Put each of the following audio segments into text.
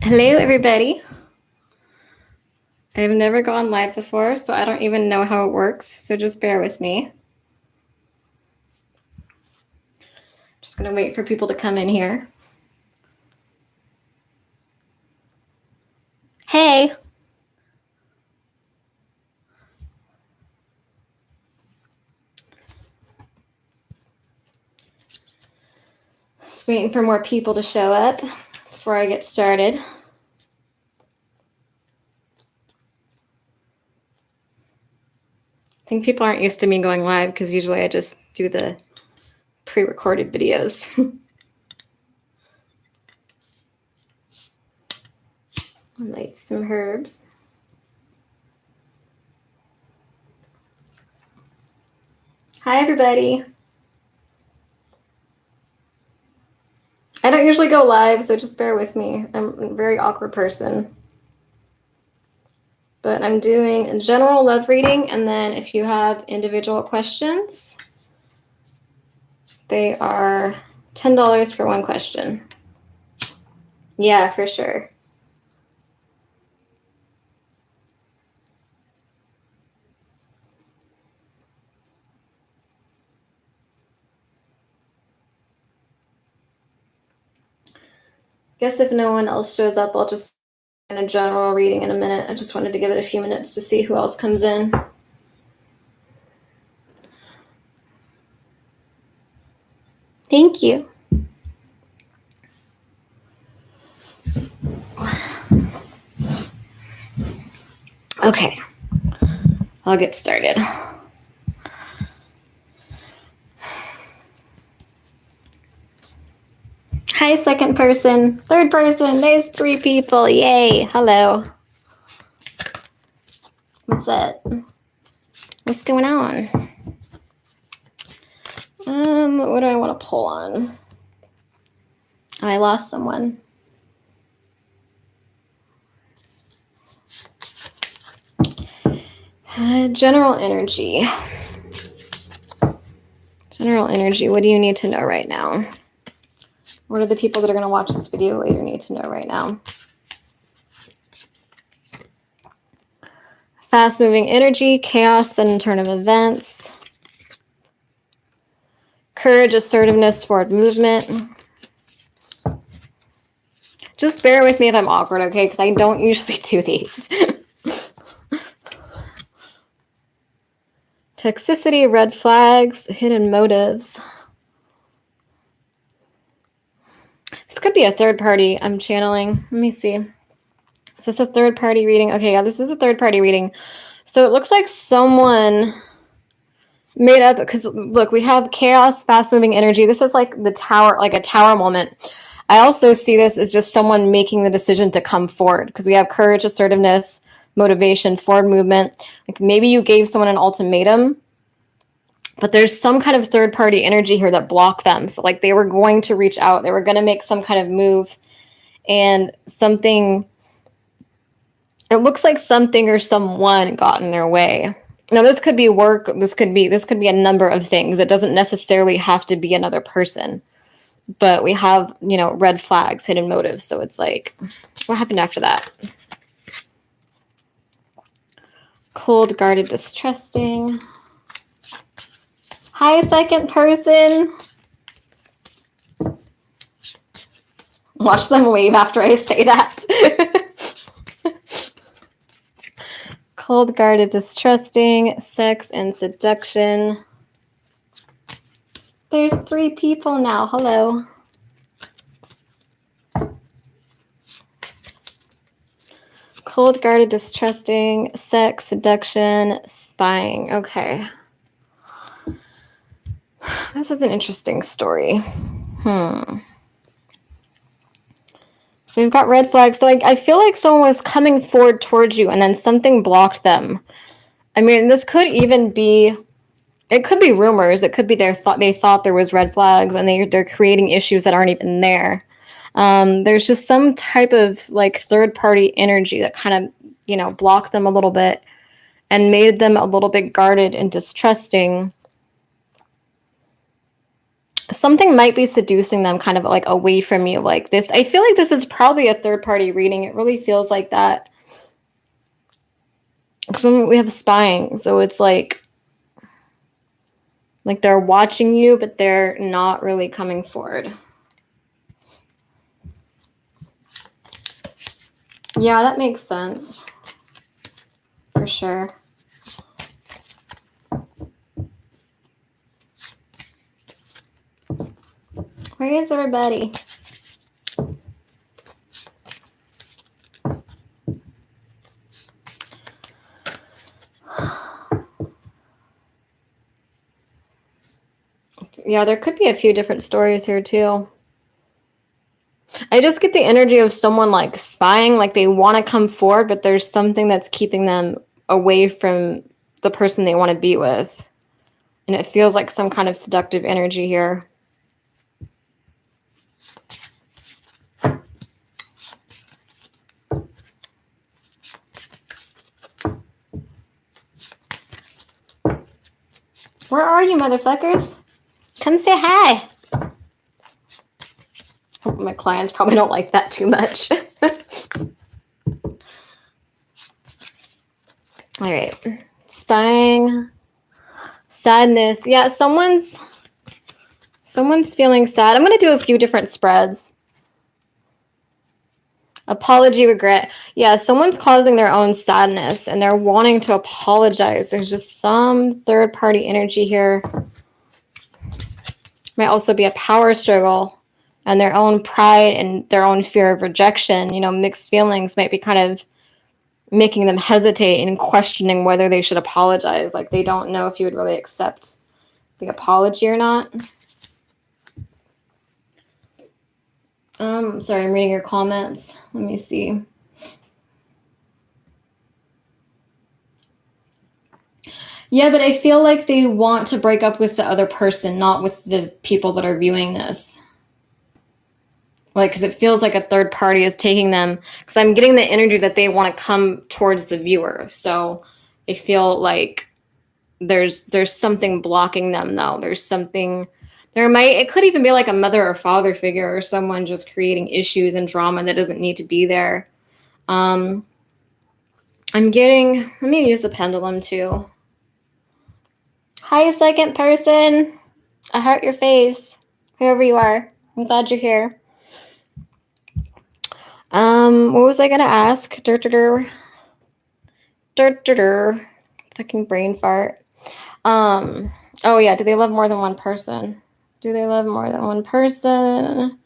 Hello, everybody. I've never gone live before, so I don't even know how it works, so just bear with me. Just gonna wait for people to come in here. Hey! Just waiting for more people to show up before I get started. I think people aren't used to me going live because usually I just do the pre-recorded videos. I'll light some herbs. Hi, everybody. I don't usually go live, so just bear with me. I'm a very awkward person. But I'm doing a general love reading, and then if you have individual questions, they are $10 for one question. Yeah, for sure. Guess if no one else shows up, I'll just in a general reading in a minute. I just wanted to give it a few minutes to see who else comes in. Thank you. Okay, I'll get started. Hi, second person, third person. There's 3 people. Yay. Hello. What's up? What's going on? What do I want to pull on? Oh, I lost someone. General energy. General energy. What do you need to know right now? What are the people that are going to watch this video later need to know right now? Fast-moving energy, chaos, sudden turn of events. Courage, assertiveness, forward movement. Just bear with me if I'm awkward, okay? Because I don't usually do these. Toxicity, red flags, hidden motives. This could be a third party I'm channeling. Let me see. Is this a third party reading? Okay, yeah, this is a third party reading. So it looks like someone made up, because look, we have chaos, fast moving energy. This is like the tower, like a tower moment. I also see this as just someone making the decision to come forward, because we have courage, assertiveness, motivation, forward movement. Like maybe you gave someone an ultimatum, but there's some kind of third party energy here that blocked them. So like they were going to reach out, they were going to make some kind of move, and something, it looks like something or someone got in their way. Now this could be work, this could be a number of things. It doesn't necessarily have to be another person. But we have, red flags, hidden motives. So it's like, what happened after that? Cold, guarded, distrusting. Hi, second person. Watch them wave after I say that. Cold, guarded, distrusting, sex and seduction. There's 3 people now. Hello. Cold, guarded, distrusting, sex, seduction, spying. Okay. This is an interesting story. So we've got red flags. So I feel like someone was coming forward towards you and then something blocked them. I mean, this could even be, it could be rumors. It could be they thought there was red flags and they're creating issues that aren't even there. There's just some type of like third party energy that kind of, blocked them a little bit and made them a little bit guarded and distrusting. something might be seducing them kind of like away from you like this. I feel like this is probably a third party reading. It really feels like that. Because we have spying, so it's like they're watching you, but they're not really coming forward. Yeah, that makes sense. For sure. Where is everybody? Yeah, there could be a few different stories here too. I just get the energy of someone like spying, like they want to come forward, but there's something that's keeping them away from the person they want to be with. And it feels like some kind of seductive energy here. Where are you, motherfuckers? Come say hi. My clients probably don't like that too much. All right. Spying. Sadness. Yeah, someone's feeling sad. I'm going to do a few different spreads. Apology, regret. Yeah, someone's causing their own sadness and they're wanting to apologize. There's just some third-party energy here. Might also be a power struggle and their own pride and their own fear of rejection. You know, mixed feelings might be kind of making them hesitate and questioning whether they should apologize. Like they don't know if you would really accept the apology or not. Sorry, I'm reading your comments. Let me see. Yeah, but I feel like they want to break up with the other person, not with the people that are viewing this. Like, because it feels like a third party is taking them, because I'm getting the energy that they want to come towards the viewer. So I feel like there's something blocking them though. There's something, it could even be like a mother or father figure or someone just creating issues and drama that doesn't need to be there. I'm getting, let me use the pendulum too. Hi, second person. I heart your face, whoever you are. I'm glad you're here. What was I gonna ask? Fucking brain fart. Oh yeah, do they love more than one person? Do they love more than one person?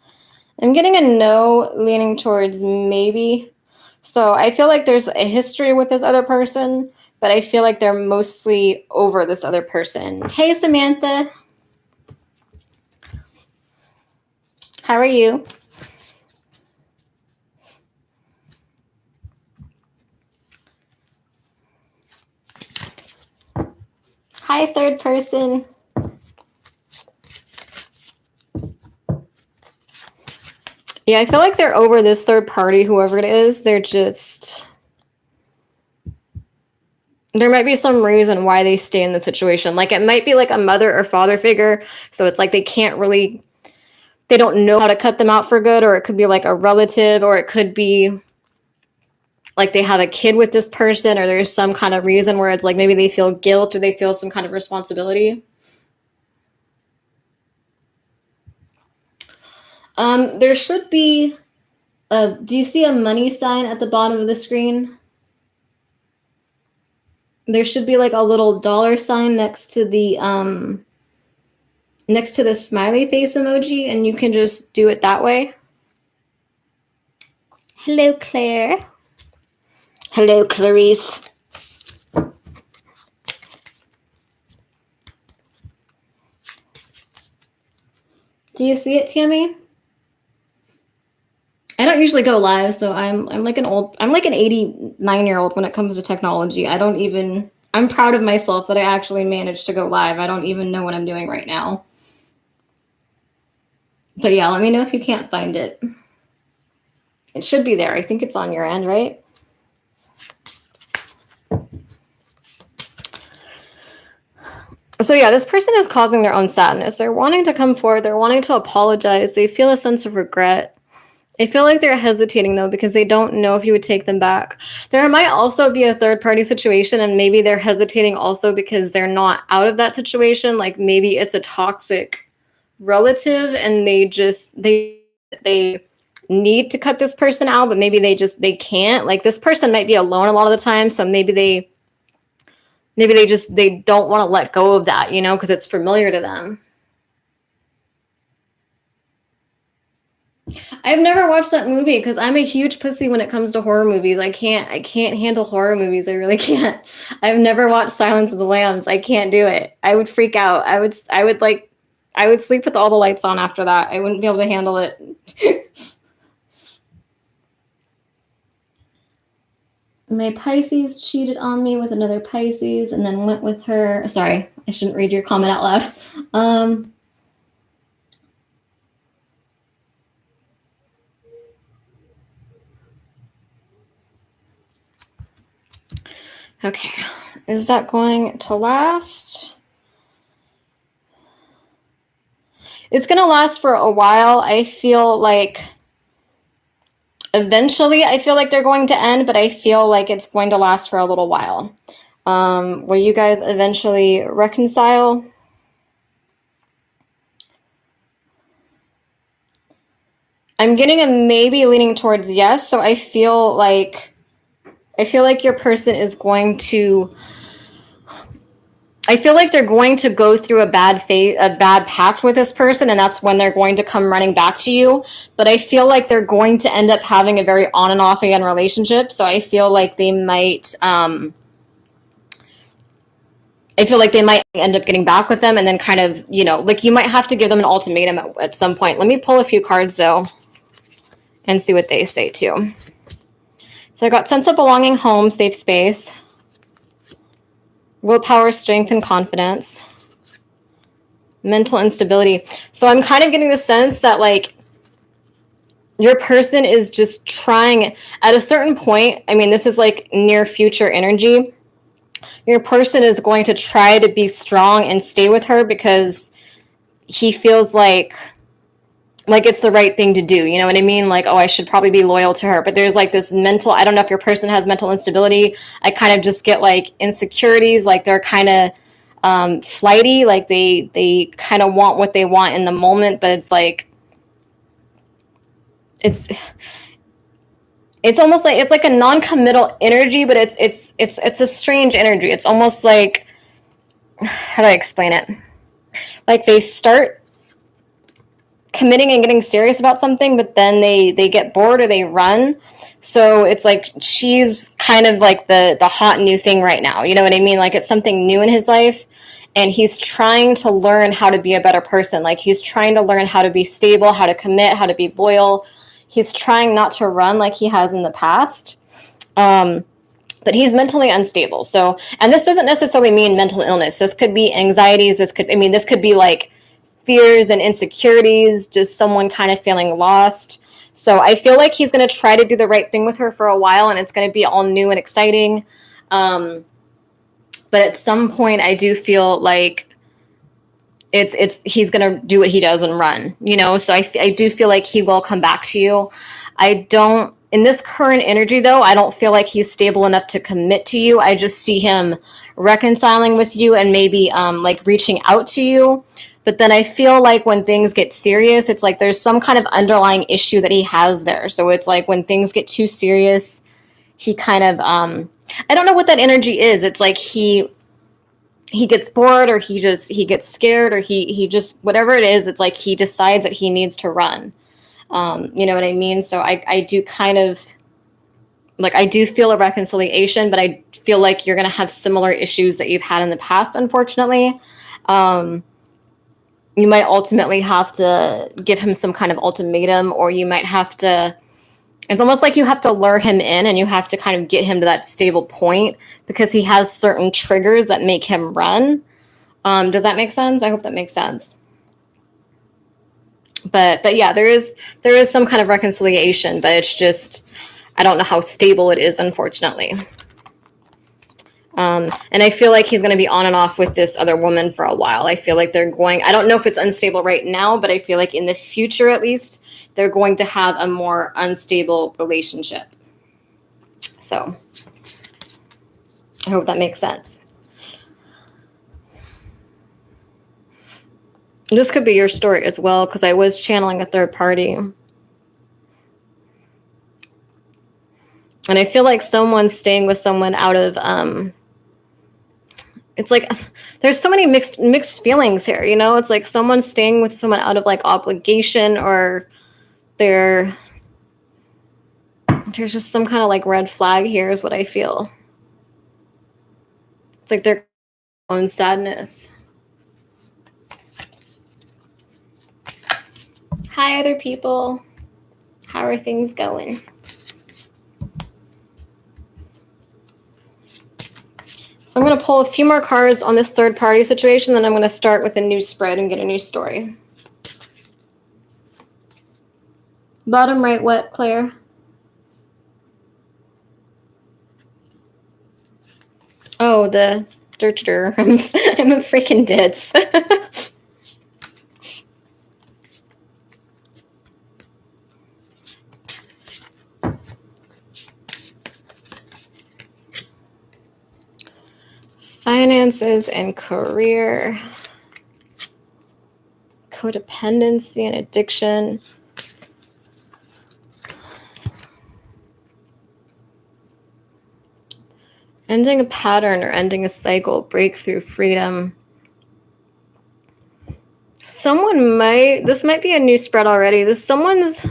I'm getting a no, leaning towards maybe. So I feel like there's a history with this other person, but I feel like they're mostly over this other person. Hey, Samantha. How are you? Hi, third person. Yeah, I feel like they're over this third party, whoever it is. They're just... There might be some reason why they stay in the situation. Like, it might be like a mother or father figure. So it's like they can't really... They don't know how to cut them out for good. Or it could be like a relative. Or it could be like they have a kid with this person. Or there's some kind of reason where it's like maybe they feel guilt. Or they feel some kind of responsibility. There should be... do you see a money sign at the bottom of the screen? There should be like a little dollar sign next to the smiley face emoji, and you can just do it that way. Hello, Claire. Hello, Clarice. Do you see it, Tammy? I don't usually go live, so I'm like an 89-year-old when it comes to technology. I'm proud of myself that I actually managed to go live. I don't even know what I'm doing right now. But yeah, let me know if you can't find it. It should be there. I think it's on your end, right? So yeah, this person is causing their own sadness. They're wanting to come forward. They're wanting to apologize. They feel a sense of regret. I feel like they're hesitating though because they don't know if you would take them back. There might also be a third party situation, and maybe they're hesitating also because they're not out of that situation. Like maybe it's a toxic relative and they need to cut this person out, but maybe they can't. Like this person might be alone a lot of the time, so maybe they don't want to let go of that, you know, because it's familiar to them. I've never watched that movie because I'm a huge pussy when it comes to horror movies. I can't handle horror movies. I really can't. I've never watched Silence of the Lambs. I can't do it. I would freak out. I would sleep with all the lights on after that. I wouldn't be able to handle it. My Pisces cheated on me with another Pisces and then went with her. Sorry, I shouldn't read your comment out loud. Okay, is that going to last? It's going to last for a while. I feel like eventually I feel like they're going to end, but I feel like it's going to last for a little while. Will you guys eventually reconcile? I'm getting a maybe leaning towards yes, so I feel like your person is going to, I feel like they're going to go through a bad patch with this person, and that's when they're going to come running back to you. But I feel like they're going to end up having a very on and off again relationship. So I feel like they might, end up getting back with them, and then kind of, you know, like you might have to give them an ultimatum at some point. Let me pull a few cards though and see what they say too. So I got sense of belonging, home, safe space, willpower, strength, and confidence, mental instability. So I'm kind of getting the sense that like your person is just trying at a certain point. I mean, this is like near future energy. Your person is going to try to be strong and stay with her because he feels like it's the right thing to do. You know what I mean? Like, oh, I should probably be loyal to her. But there's like this mental, I don't know if your person has mental instability. I kind of just get like insecurities, like they're kind of flighty, like they kind of want what they want in the moment, but it's like, it's almost like, it's like a non-committal energy, but it's a strange energy. It's almost like, how do I explain it? Like they start committing and getting serious about something, but then they get bored or they run. So it's like she's kind of like the hot new thing right now. You know what I mean? Like it's something new in his life, and he's trying to learn how to be a better person. Like he's trying to learn how to be stable, how to commit, how to be loyal. He's trying not to run like he has in the past. But he's mentally unstable. So, and this doesn't necessarily mean mental illness. This could be anxieties. This could be like fears and insecurities, just someone kind of feeling lost. So I feel like he's going to try to do the right thing with her for a while, and it's going to be all new and exciting. But at some point, I do feel like he's going to do what he does and run, you know? So I do feel like he will come back to you. In this current energy, though, I don't feel like he's stable enough to commit to you. I just see him reconciling with you and maybe like reaching out to you. But then I feel like when things get serious, it's like there's some kind of underlying issue that he has there. So it's like when things get too serious, he kind of, I don't know what that energy is. It's like he gets bored, or he gets scared, or he just, whatever it is, it's like he decides that he needs to run. You know what I mean? So I do kind of, like, I do feel a reconciliation, but I feel like you're going to have similar issues that you've had in the past, unfortunately. You might ultimately have to give him some kind of ultimatum, or you might have to, it's almost like you have to lure him in, and you have to kind of get him to that stable point because he has certain triggers that make him run. Does that make sense? I hope that makes sense. But yeah, there is some kind of reconciliation, but it's just, I don't know how stable it is, unfortunately. And I feel like he's going to be on and off with this other woman for a while. I feel like they're going, I don't know if it's unstable right now, but I feel like in the future, at least, they're going to have a more unstable relationship. So I hope that makes sense. This could be your story as well, because I was channeling a third party. And I feel like someone's staying with someone out of, it's like there's so many mixed feelings here, you know? It's like someone's staying with someone out of like obligation, or there's just some kind of like red flag here is what I feel. It's like their own sadness. Hi, other people. How are things going? So I'm going to pull a few more cards on this third party situation, then I'm going to start with a new spread and get a new story. Bottom right, what, Claire? Oh, the dirt. I'm a freaking ditz. Finances and career. Codependency and addiction. Ending a pattern or ending a cycle, breakthrough, freedom. This might be a new spread already. Someone's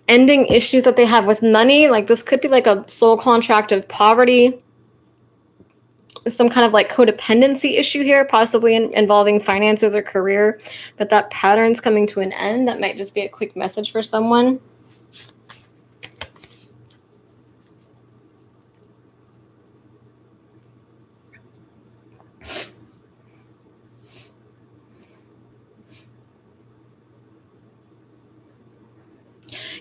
ending issues that they have with money. Like this could be like a soul contract of poverty. Some kind of like codependency issue here, possibly involving finances or career. But that pattern's coming to an end. That might just be a quick message for someone.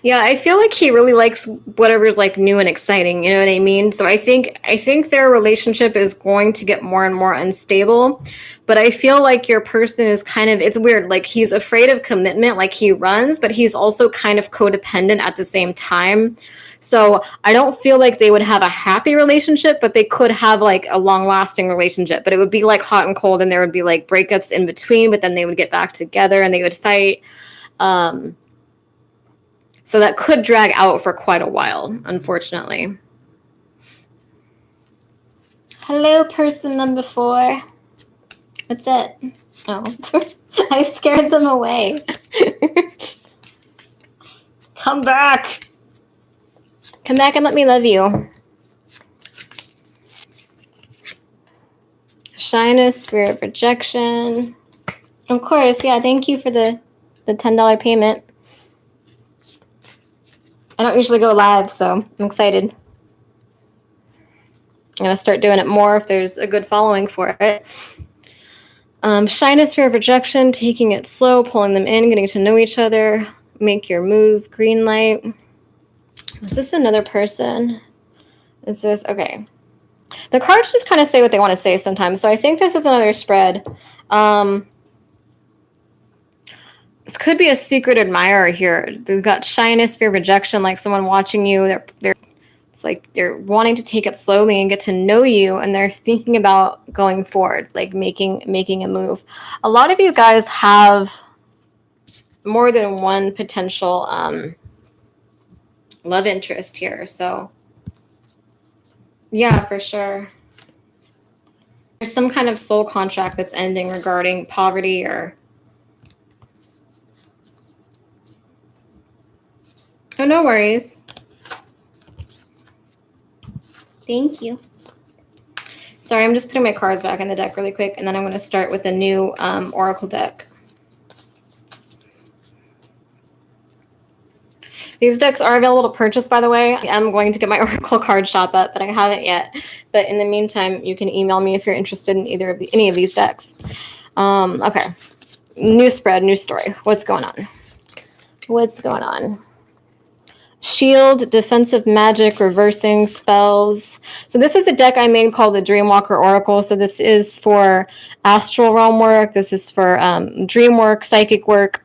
Yeah, I feel like he really likes whatever's like new and exciting, you know what I mean? So I think their relationship is going to get more and more unstable, but I feel like your person is kind of, it's weird, like he's afraid of commitment, like he runs, but he's also kind of codependent at the same time. So I don't feel like they would have a happy relationship, but they could have like a long-lasting relationship, but it would be like hot and cold, and there would be like breakups in between, but then they would get back together and they would fight. So that could drag out for quite a while, unfortunately. Hello, person number 4. What's it? Oh, I scared them away. Come back. Come back and let me love you. Shyness, fear of rejection. Of course, yeah, thank you for the $10 payment. I don't usually go live, so I'm excited. I'm going to start doing it more if there's a good following for it. Shyness, fear of rejection, taking it slow, pulling them in, getting to know each other, make your move, green light. Is this another person? Is this, okay. The cards just kind of say what they want to say sometimes, so I think this is another spread. This could be a secret admirer here. They've got shyness, fear of rejection, like someone watching you. It's like they're wanting to take it slowly and get to know you, and they're thinking about going forward, like making a move. A lot of you guys have more than one potential love interest here. So yeah, for sure. There's some kind of soul contract that's ending regarding poverty or... Oh, no worries. Thank you. Sorry, I'm just putting my cards back in the deck really quick, and then I'm going to start with a new oracle deck. These decks are available to purchase, by the way. I'm going to get my oracle card shop up, but I haven't yet. But in the meantime, you can email me if you're interested in any of these decks. Okay. New spread, new story. What's going on? What's going on? Shield, defensive magic, reversing spells. So this is a deck I made called the Dreamwalker Oracle. So this is for astral realm work. This is for dream work, psychic work,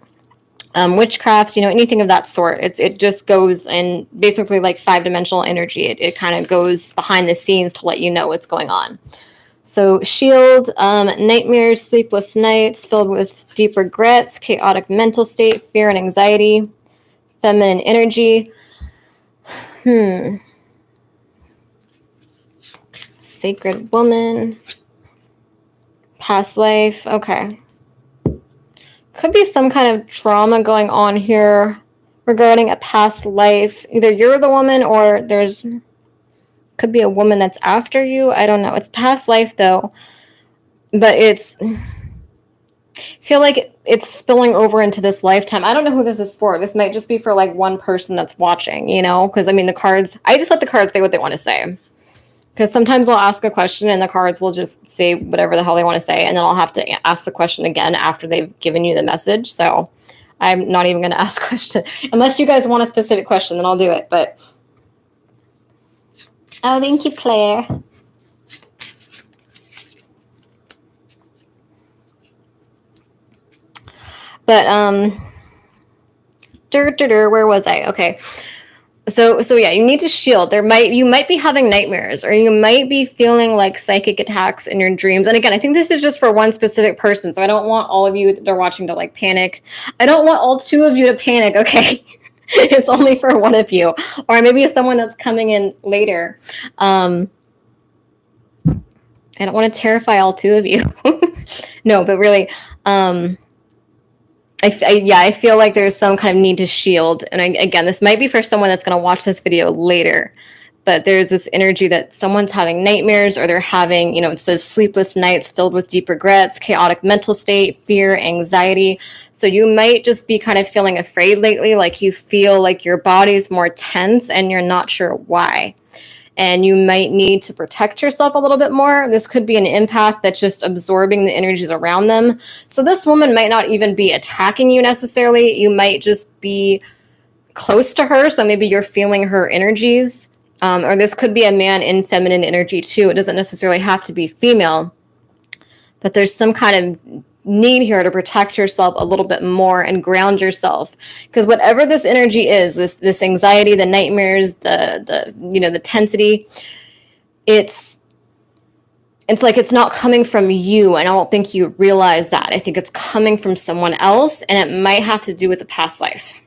witchcraft, anything of that sort. It just goes in basically like 5-dimensional energy. It kind of goes behind the scenes to let you know what's going on. So shield, nightmares, sleepless nights filled with deep regrets, chaotic mental state, fear and anxiety, feminine energy. Sacred woman, past life. Okay. Could be some kind of trauma going on here regarding a past life. Either you're the woman or could be a woman that's after you. I don't know. It's past life though. But I feel like it's spilling over into this lifetime. I don't know who this is for. This might just be for like one person that's watching, because I mean the cards, I just let the cards say what they want to say. Because sometimes I'll ask a question and the cards will just say whatever the hell they want to say. And then I'll have to ask the question again after they've given you the message. So I'm not even going to ask a question. Unless you guys want a specific question, then I'll do it. But oh, thank you, Claire. But where was I? Okay. So yeah, you need to shield. You might be having nightmares, or you might be feeling like psychic attacks in your dreams. And again, I think this is just for one specific person. So I don't want all of you that are watching to like panic. I don't want all 2 of you to panic. Okay. It's only for one of you, or maybe someone that's coming in later. I don't want to terrify all 2 of you. No, but really, I feel like there's some kind of need to shield. And again, this might be for someone that's going to watch this video later, but there's this energy that someone's having nightmares, or they're having, it says sleepless nights filled with deep regrets, chaotic mental state, fear, anxiety. So you might just be kind of feeling afraid lately, like you feel like your body's more tense and you're not sure why. And you might need to protect yourself a little bit more. This could be an empath that's just absorbing the energies around them. So this woman might not even be attacking you necessarily. You might just be close to her. So maybe you're feeling her energies. Or this could be a man in feminine energy too. It doesn't necessarily have to be female. But there's some kind of need here to protect yourself a little bit more and ground yourself, because whatever this energy is, this anxiety, the nightmares, the tensity, it's like it's not coming from you, and I don't think you realize that. I think it's coming from someone else, and it might have to do with a past life.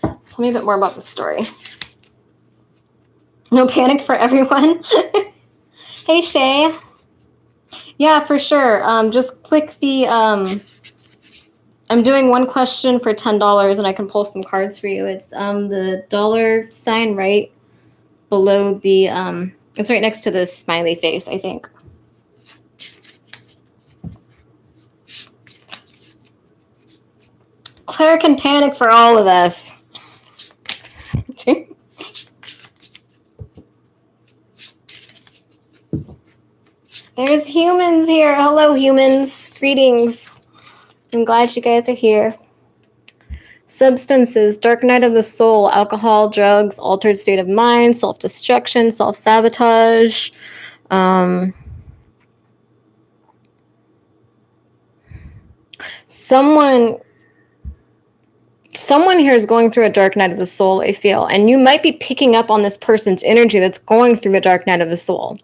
Tell me a bit more about the story. No panic for everyone. Hey, Shay. Yeah, for sure. Just click the... I'm doing one question for $10, and I can pull some cards for you. It's the $sign right below the... it's right next to the smiley face, I think. Claire can panic for all of us. There's humans here. Hello, humans. Greetings. I'm glad you guys are here. Substances, dark night of the soul, alcohol, drugs, altered state of mind, self-destruction, self-sabotage. Someone here is going through a dark night of the soul, I feel. And you might be picking up on this person's energy that's going through the dark night of the soul.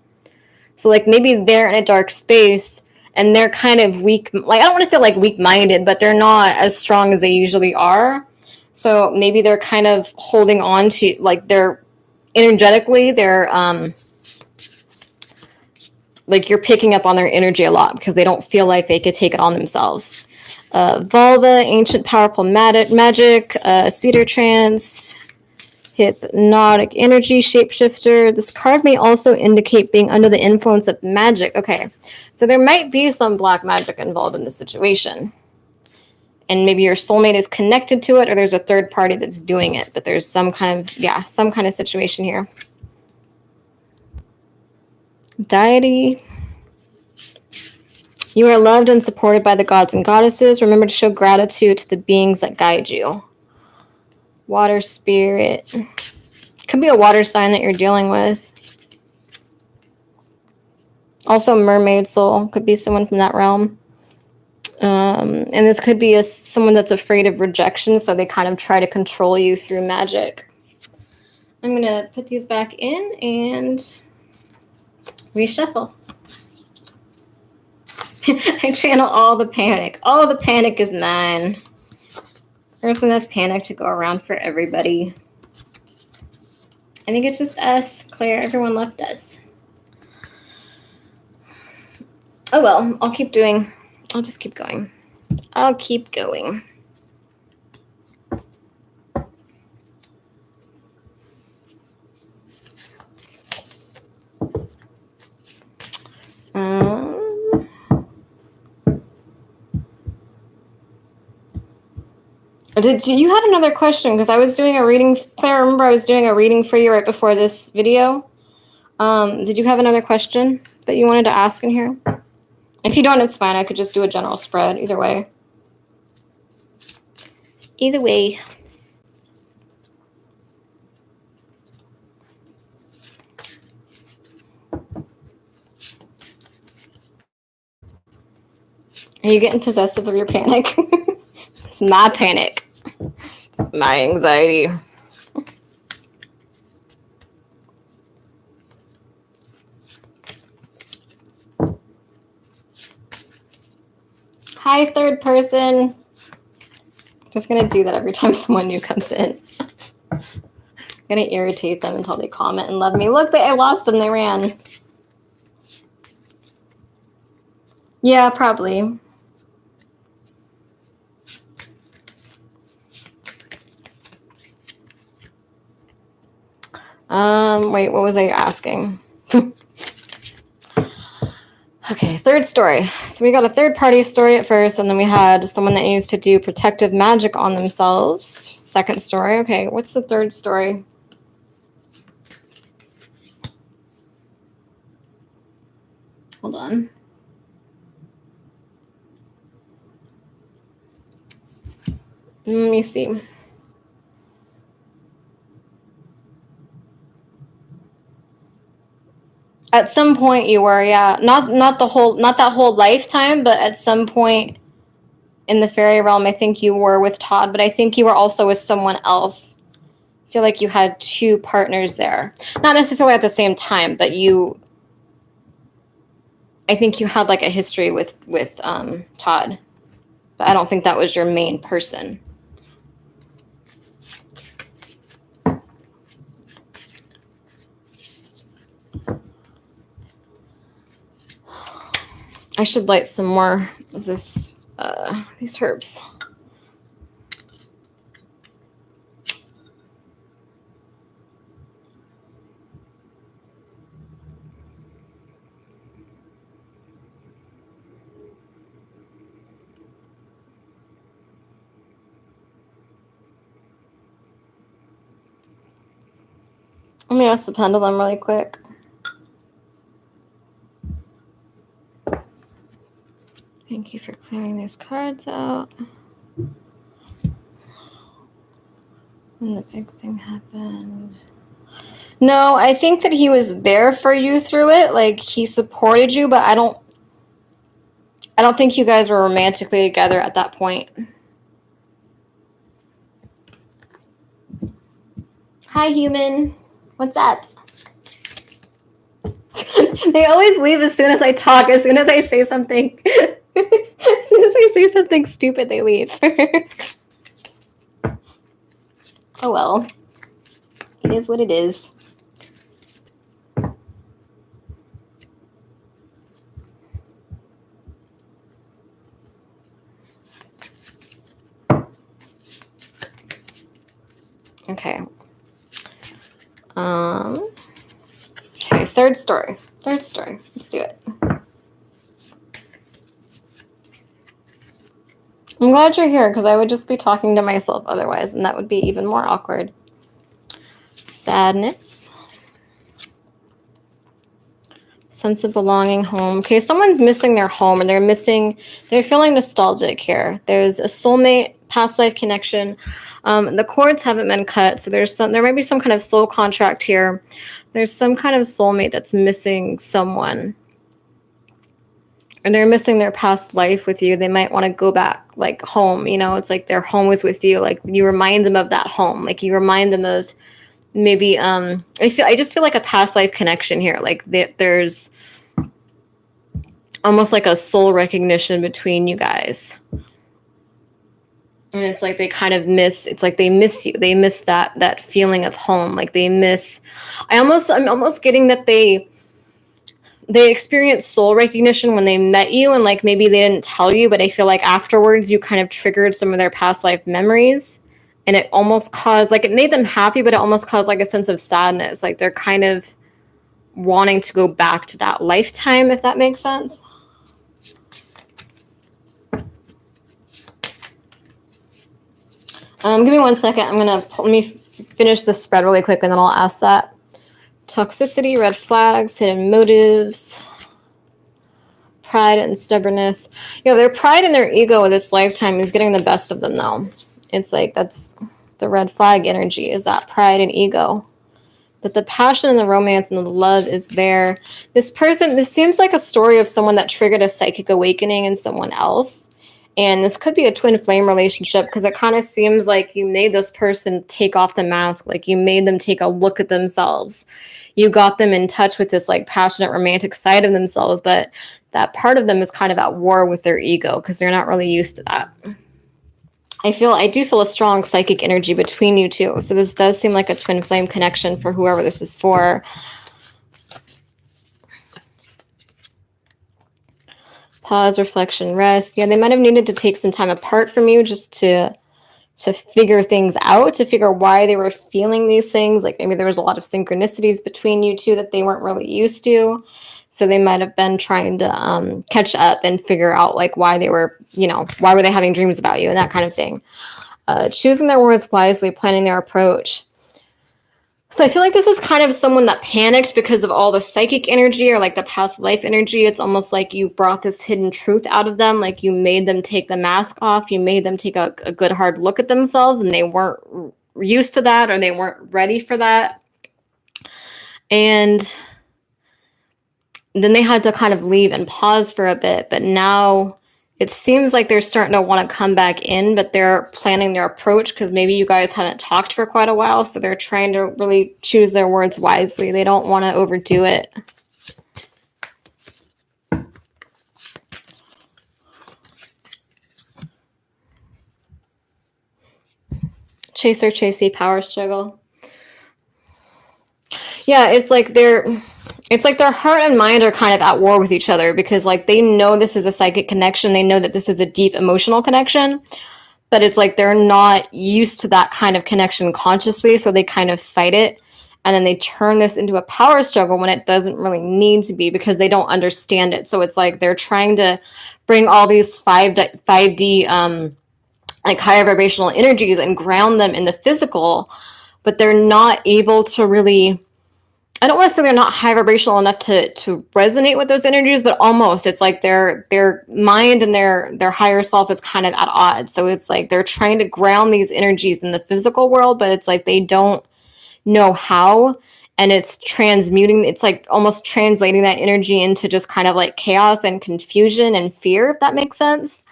So like maybe they're in a dark space and they're kind of weak. Like I don't want to say like weak-minded, but they're not as strong as they usually are. So maybe they're kind of holding on to, like they're energetically, they're like you're picking up on their energy a lot because they don't feel like they could take it on themselves. Vulva, ancient powerful magic, cedar trance, hypnotic energy, shapeshifter. This card may also indicate being under the influence of magic. Okay, so there might be some black magic involved in this situation. And maybe your soulmate is connected to it, or there's a third party that's doing it. But there's some kind of situation here. Deity. You are loved and supported by the gods and goddesses. Remember to show gratitude to the beings that guide you. Water spirit. Could be a water sign that you're dealing with. Also, mermaid soul. Could be someone from that realm. And this could be someone that's afraid of rejection, so they kind of try to control you through magic. I'm going to put these back in and reshuffle. I channel all the panic. All the panic is mine. There's enough panic to go around for everybody. I think it's just us, Claire. Everyone left us. Oh well, I'll just keep going. I'll keep going. You had another question because I was doing a reading. Claire, remember I was doing a reading for you right before this video. Did you have another question that you wanted to ask in here? If you don't, it's fine. I could just do a general spread. Either way. Either way. Are you getting possessive of your panic? It's my panic. It's my anxiety. Hi, third person. I'm just going to do that every time someone new comes in. I'm going to irritate them until they comment and love me. Look, I lost them. They ran. Yeah, probably. Wait, what was I asking? Okay, third story. So we got a third-party story at first, and then we had someone that needs to do protective magic on themselves. Second story. Okay, what's the third story? Hold on. Let me see. At some point you were, yeah. Not that whole lifetime, but at some point in the fairy realm, I think you were with Todd, but I think you were also with someone else. I feel like you had two partners there. Not necessarily at the same time, but I think you had like a history with Todd. But I don't think that was your main person. I should light some more of these herbs. Let me ask the pendulum really quick. Thank you for clearing these cards out. When the big thing happened. No, I think that he was there for you through it. Like, he supported you, but I don't think you guys were romantically together at that point. Hi, human. What's up? They always leave as soon as I talk, as soon as I say something. As soon as I say something stupid, they leave. Oh well. It is what it is. Okay. Okay, third story. Let's do it. I'm glad you're here because I would just be talking to myself otherwise, and that would be even more awkward. Sadness. Sense of belonging, home. Okay, someone's missing their home, and they're feeling nostalgic here. There's a soulmate, past life connection. The cords haven't been cut, so there might be some kind of soul contract here. There's some kind of soulmate that's missing someone. And they're missing their past life with you. They might want to go back, like, home, you know, it's like their home was with you. Like, you remind them of that home. Like, you remind them of maybe, I just feel like a past life connection here. Like, there's almost like a soul recognition between you guys. And it's like they kind of it's like they miss you. They miss that feeling of home. Like, I'm almost getting that they experienced soul recognition when they met you, and like maybe they didn't tell you, but I feel like afterwards you kind of triggered some of their past life memories, and it almost caused, like, it made them happy, but it almost caused like a sense of sadness. Like, they're kind of wanting to go back to that lifetime, if that makes sense. Give me 1 second. Let me finish this spread really quick, and then I'll ask that. Toxicity, red flags, hidden motives, pride and stubbornness. You know, their pride and their ego in this lifetime is getting the best of them, though. It's like that's the red flag energy, is that pride and ego. But the passion and the romance and the love is there. This seems like a story of someone that triggered a psychic awakening in someone else. And this could be a twin flame relationship, because it kind of seems like you made this person take off the mask. Like, you made them take a look at themselves. You got them in touch with this like passionate romantic side of themselves, but that part of them is kind of at war with their ego because they're not really used to that. I do feel a strong psychic energy between you two. So this does seem like a twin flame connection for whoever this is for. Pause, reflection, rest. Yeah, they might have needed to take some time apart from you just to figure things out, to figure why they were feeling these things. Like, maybe there was a lot of synchronicities between you two that they weren't really used to. So they might have been trying to catch up and figure out like why they were, why were they having dreams about you and that kind of thing. Choosing their words wisely, planning their approach. So I feel like this is kind of someone that panicked because of all the psychic energy or like the past life energy. It's almost like you brought this hidden truth out of them. Like, you made them take the mask off. You made them take a good hard look at themselves, and they weren't used to that, or they weren't ready for that. And then they had to kind of leave and pause for a bit. But now it seems like they're starting to want to come back in, but they're planning their approach because maybe you guys haven't talked for quite a while. So they're trying to really choose their words wisely. They don't want to overdo it. Chaser, chasey, power struggle. Yeah, it's like their heart and mind are kind of at war with each other because like they know this is a psychic connection. They know that this is a deep emotional connection, but it's like they're not used to that kind of connection consciously. So they kind of fight it. And then they turn this into a power struggle when it doesn't really need to be because they don't understand it. So it's like they're trying to bring all these 5D like higher vibrational energies and ground them in the physical, but they're not able to really, I don't want to say they're not high vibrational enough to resonate with those energies, but almost. It's like their mind and their higher self is kind of at odds. So it's like they're trying to ground these energies in the physical world, but it's like they don't know how, and it's transmuting. It's like almost translating that energy into just kind of like chaos and confusion and fear, if that makes sense.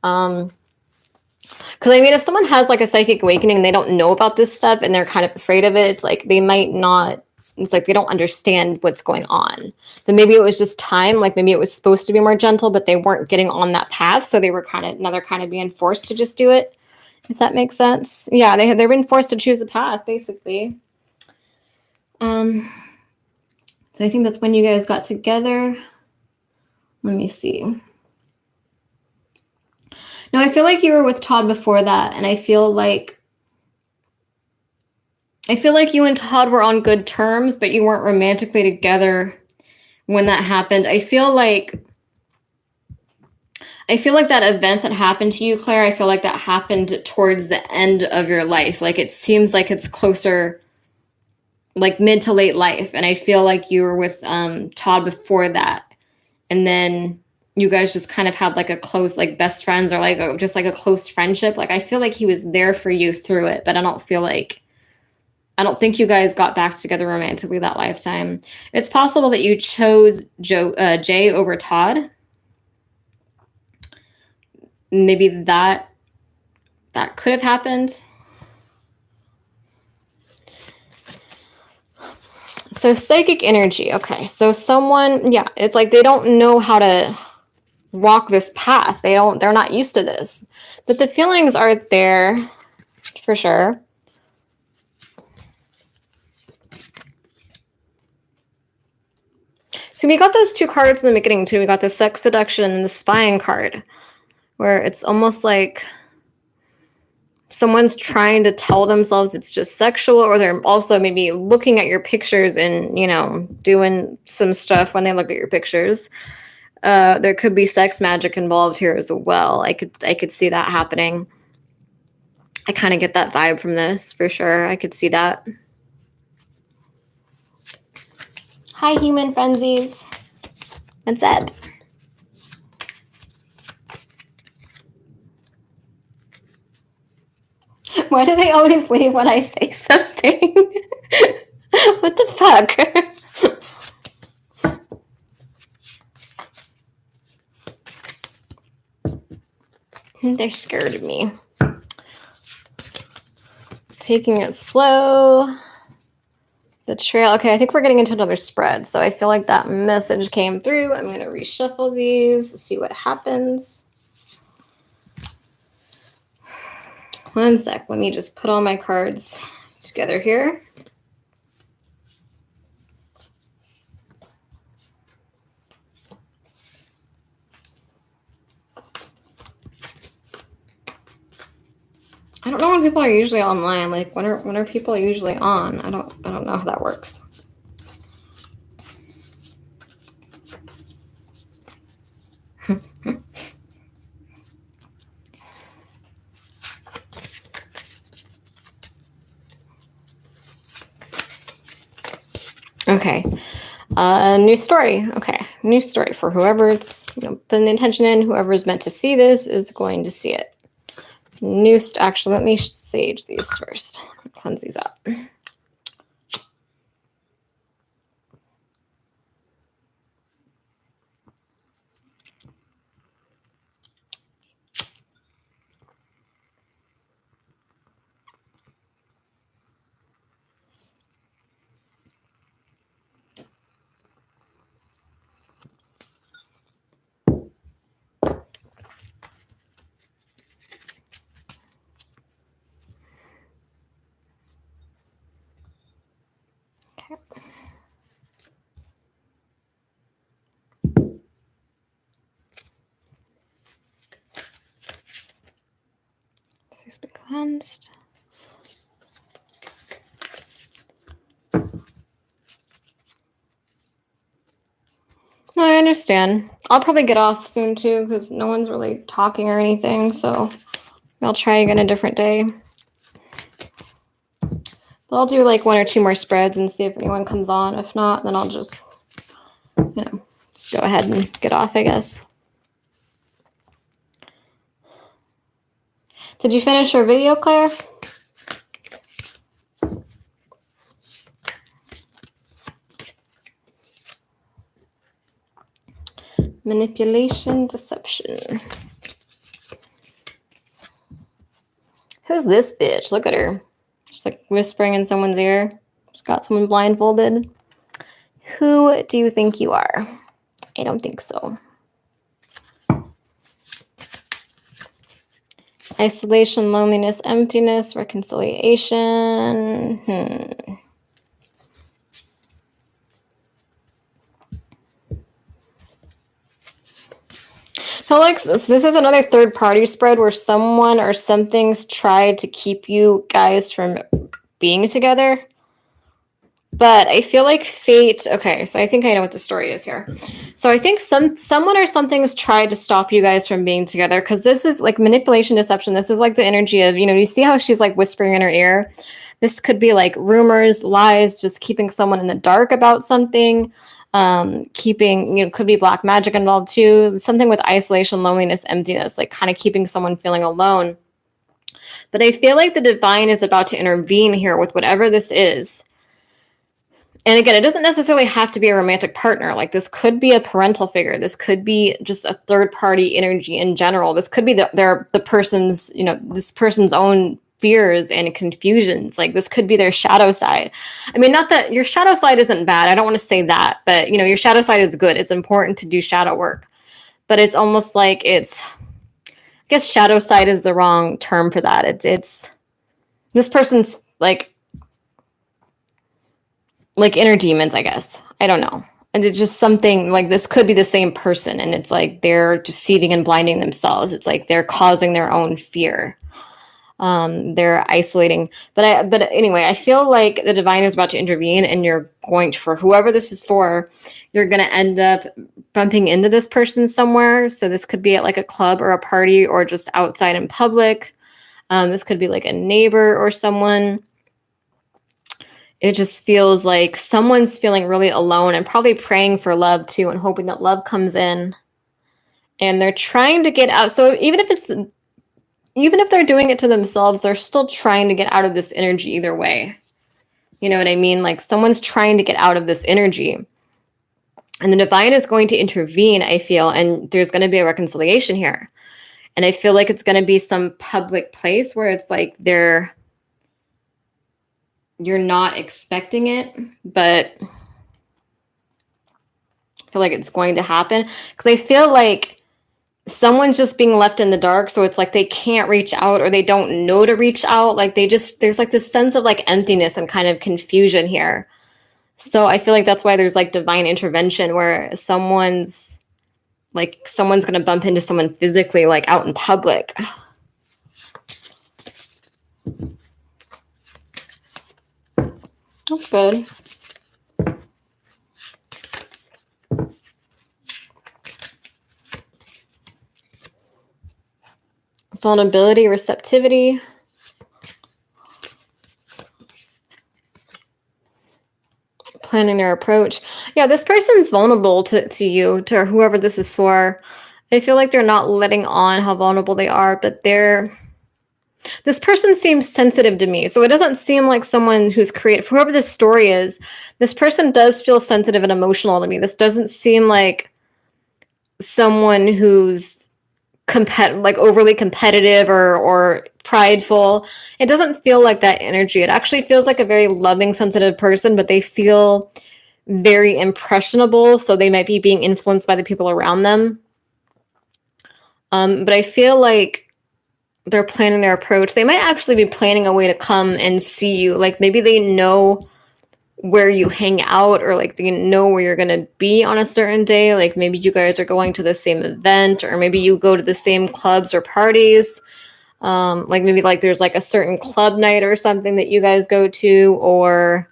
Because I mean, if someone has like a psychic awakening and they don't know about this stuff and they're kind of afraid of it, it's like they might not. It's like they don't understand what's going on. But maybe it was just time. Like maybe it was supposed to be more gentle, but they weren't getting on that path. So they were they're kind of being forced to just do it. If that makes sense. Yeah, they've been forced to choose a path, basically. So I think that's when you guys got together. Let me see. No, I feel like you were with Todd before that, and I feel like you and Todd were on good terms, but you weren't romantically together when that happened. I feel like that event that happened to you, Claire, I feel like that happened towards the end of your life. Like it seems like it's closer like mid to late life. And I feel like you were with Todd before that. And then you guys just kind of had like a close, like best friends, or like just like a close friendship. Like I feel like he was there for you through it, but I don't think you guys got back together romantically that lifetime. It's possible that you chose Jay over Todd. Maybe that could have happened. So psychic energy. Okay. So someone, yeah, it's like they don't know how to walk this path. They're not used to this. But the feelings are there for sure. So we got those two cards in the beginning too. We got the sex seduction and the spying card, where it's almost like someone's trying to tell themselves it's just sexual, or they're also maybe looking at your pictures and, you know, doing some stuff when they look at your pictures. There could be sex magic involved here as well. I could see that happening. I kind of get that vibe from this for sure. I could see that. Hi, human frenzies. What's up? Why do they always leave when I say something? What the fuck? They're scared of me. Taking it slow. Betrayal. Okay, I think we're getting into another spread. So I feel like that message came through. I'm going to reshuffle these, see what happens. One sec. Let me just put all my cards together here. I don't know when people are usually online. Like when are people usually on? I don't know how that works. Okay. New story. Okay. New story for whoever it's, putting the intention in. Whoever's meant to see this is going to see it. Actually, let me sage these first. Cleanse these up. Please be cleansed. No, I understand. I'll probably get off soon too because no one's really talking or anything. So I'll try again a different day. But I'll do like one or two more spreads and see if anyone comes on. If not, then I'll just, just go ahead and get off, I guess. Did you finish your video, Claire? Manipulation, deception. Who's this bitch? Look at her. Just like whispering in someone's ear. Just got someone blindfolded. Who do you think you are? I don't think so. Isolation, loneliness, emptiness, reconciliation. So like this is another third party spread where someone or something's tried to keep you guys from being together. But I feel like fate, okay, so I think I know what the story is here. So I think someone or something's tried to stop you guys from being together because this is like manipulation, deception. This is like the energy of, you see how she's like whispering in her ear? This could be like rumors, lies, just keeping someone in the dark about something. Keeping, could be black magic involved too. Something with isolation, loneliness, emptiness, like kind of keeping someone feeling alone. But I feel like the divine is about to intervene here with whatever this is. And again, it doesn't necessarily have to be a romantic partner. Like this could be a parental figure. This could be just a third party energy in general. This could be the person's, this person's own fears and confusions. Like this could be their shadow side. I mean, not that your shadow side isn't bad. I don't want to say that, but your shadow side is good. It's important to do shadow work, but it's almost like I guess shadow side is the wrong term for that. It's this person's like inner demons, I guess. I don't know. And it's just something like this could be the same person, and it's like they're deceiving and blinding themselves. It's like they're causing their own fear. They're isolating. But anyway, I feel like the divine is about to intervene, and you're going to, for whoever this is for, you're going to end up bumping into this person somewhere. So this could be at like a club or a party or just outside in public. This could be like a neighbor or someone. It just feels like someone's feeling really alone and probably praying for love too and hoping that love comes in. And they're trying to get out. So even if they're doing it to themselves, they're still trying to get out of this energy either way. You know what I mean? Like someone's trying to get out of this energy. And the divine is going to intervene, I feel, and there's going to be a reconciliation here. And I feel like it's going to be some public place where it's like you're not expecting it, but I feel like it's going to happen. Because I feel like someone's just being left in the dark, so it's like they can't reach out or they don't know to reach out. Like there's like this sense of like emptiness and kind of confusion here. So I feel like that's why there's like divine intervention where someone's going to bump into someone physically, like out in public. That's good. Vulnerability, receptivity. Planning their approach. Yeah, this person's vulnerable to you, to whoever this is for. I feel like they're not letting on how vulnerable they are, but this person seems sensitive to me. So it doesn't seem like someone who's creative. Whoever this story is, this person does feel sensitive and emotional to me. This doesn't seem like someone who's overly competitive or prideful. It doesn't feel like that energy. It actually feels like a very loving, sensitive person, but they feel very impressionable. So they might be being influenced by the people around them. But I feel like they're planning their approach. They might actually be planning a way to come and see you. Like maybe they know where you hang out, or like they know where you're going to be on a certain day. Like maybe you guys are going to the same event, or maybe you go to the same clubs or parties. Like maybe like there's like a certain club night or something that you guys go to, or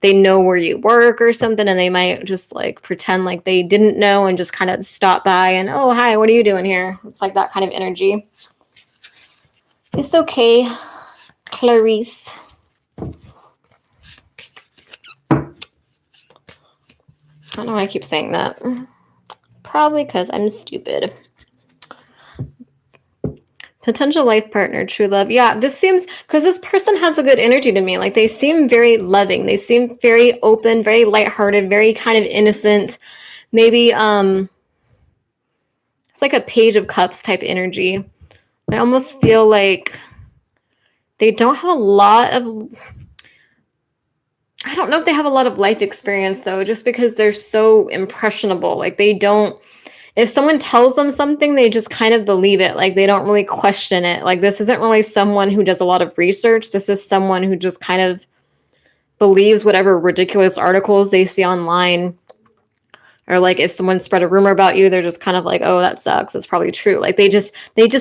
they know where you work or something, and they might just like pretend like they didn't know and just kind of stop by and, oh, hi, what are you doing here? It's like that kind of energy. It's okay, Clarice. I don't know why I keep saying that. Probably because I'm stupid. Potential life partner, true love. Yeah, this seems, because this person has a good energy to me. Like they seem very loving. They seem very open, very lighthearted, very kind of innocent. Maybe it's like a Page of Cups type energy. I almost feel like they don't have a lot of, I don't know if they have a lot of life experience though, just because they're so impressionable. Like they don't, if someone tells them something, they just kind of believe it. Like they don't really question it. Like this isn't really someone who does a lot of research. This is someone who just kind of believes whatever ridiculous articles they see online. Or like if someone spread a rumor about you, they're just kind of like, oh, that sucks. That's probably true. Like they just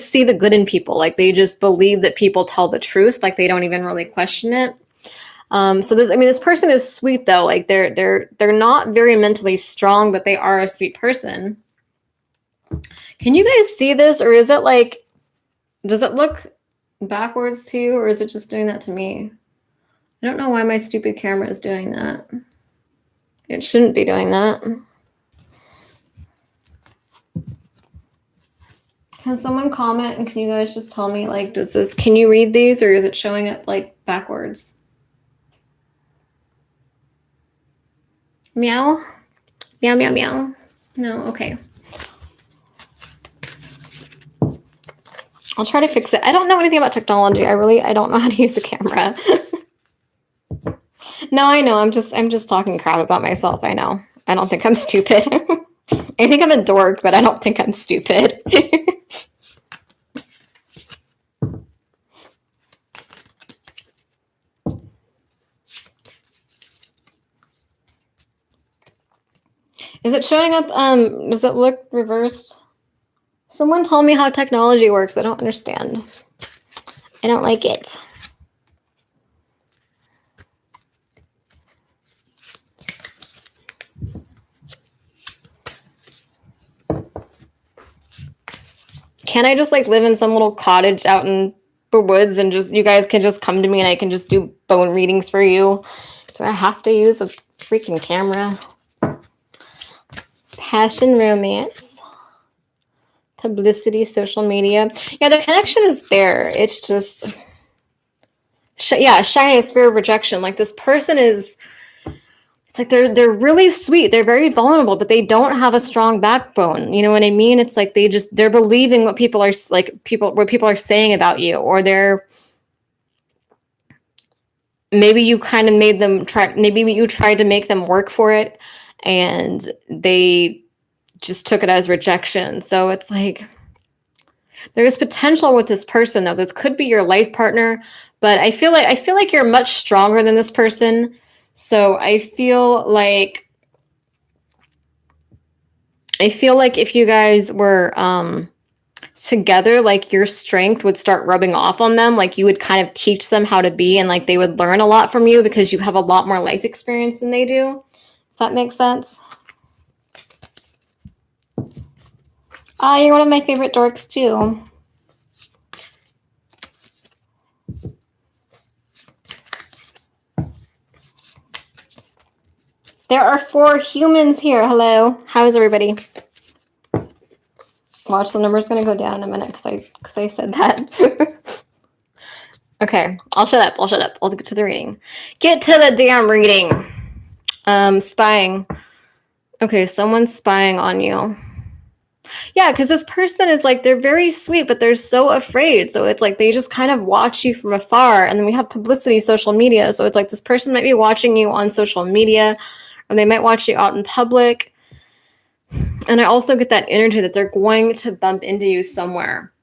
see the good in people. Like they just believe that people tell the truth. Like they don't even really question it. So this person is sweet though. Like they're not very mentally strong, but they are a sweet person. Can you guys see this, or is it like, does it look backwards to you, or is it just doing that to me? I don't know why my stupid camera is doing that. It shouldn't be doing that. Can someone comment and can you guys just tell me, like, can you read these or is it showing up like backwards? Meow? Meow, meow, meow. No, okay. I'll try to fix it. I don't know anything about technology. I don't know how to use the camera. No, I know. I'm just talking crap about myself. I know. I don't think I'm stupid. I think I'm a dork, but I don't think I'm stupid. Is it showing up? Does it look reversed? Someone tell me how technology works. I don't understand. I don't like it. Can't I just like live in some little cottage out in the woods and just you guys can just come to me and I can just do bone readings for you? Do I have to use a freaking camera? Passion, romance, publicity, social media. Yeah, the connection is there. It's just, yeah, shiny sphere of rejection. Like this person is, it's like they're really sweet. They're very vulnerable, but they don't have a strong backbone. You know what I mean? It's like they're believing what people are what people are saying about you, or maybe you kind of made them maybe you tried to make them work for it and they just took it as rejection. So it's like there's potential with this person though. This could be your life partner, but I feel like you're much stronger than this person. So I feel like if you guys were together, like your strength would start rubbing off on them. Like you would kind of teach them how to be and like they would learn a lot from you because you have a lot more life experience than they do. Does that make sense? You're one of my favorite dorks too. There are 4 humans here. Hello. How is everybody? Watch, the number's going to go down in a minute because I said that. Okay, I'll shut up. I'll get to the reading. Get to the damn reading. Spying. Okay, someone's spying on you. Yeah, because this person is like, they're very sweet, but they're so afraid. So it's like they just kind of watch you from afar. And then we have publicity, social media. So it's like this person might be watching you on social media, or they might watch you out in public. And I also get that energy that they're going to bump into you somewhere.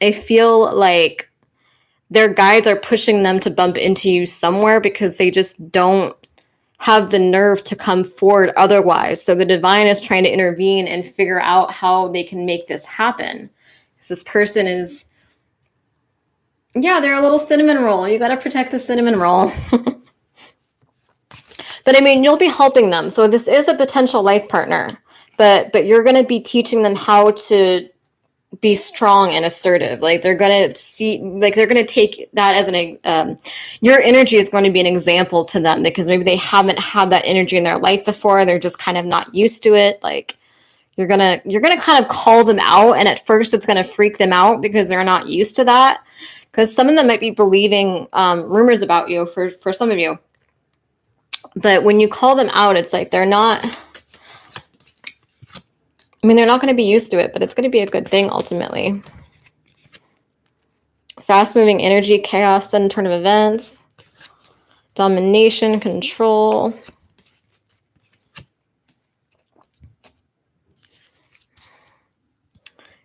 I feel like their guides are pushing them to bump into you somewhere because they just don't have the nerve to come forward otherwise. So the divine is trying to intervene and figure out how they can make this happen. Because this person is, yeah, they're a little cinnamon roll. You got to protect the cinnamon roll. But I mean, you'll be helping them. So this is a potential life partner, but you're going to be teaching them how to be strong and assertive. Like they're going to take that as your energy is going to be an example to them because maybe they haven't had that energy in their life before. They're just kind of not used to it. Like you're going to kind of call them out. And at first it's going to freak them out because they're not used to that. Because some of them might be believing rumors about you for some of you. But when you call them out, it's like they're not going to be used to it, but it's going to be a good thing ultimately. Fast-moving energy, chaos, sudden turn of events, domination, control.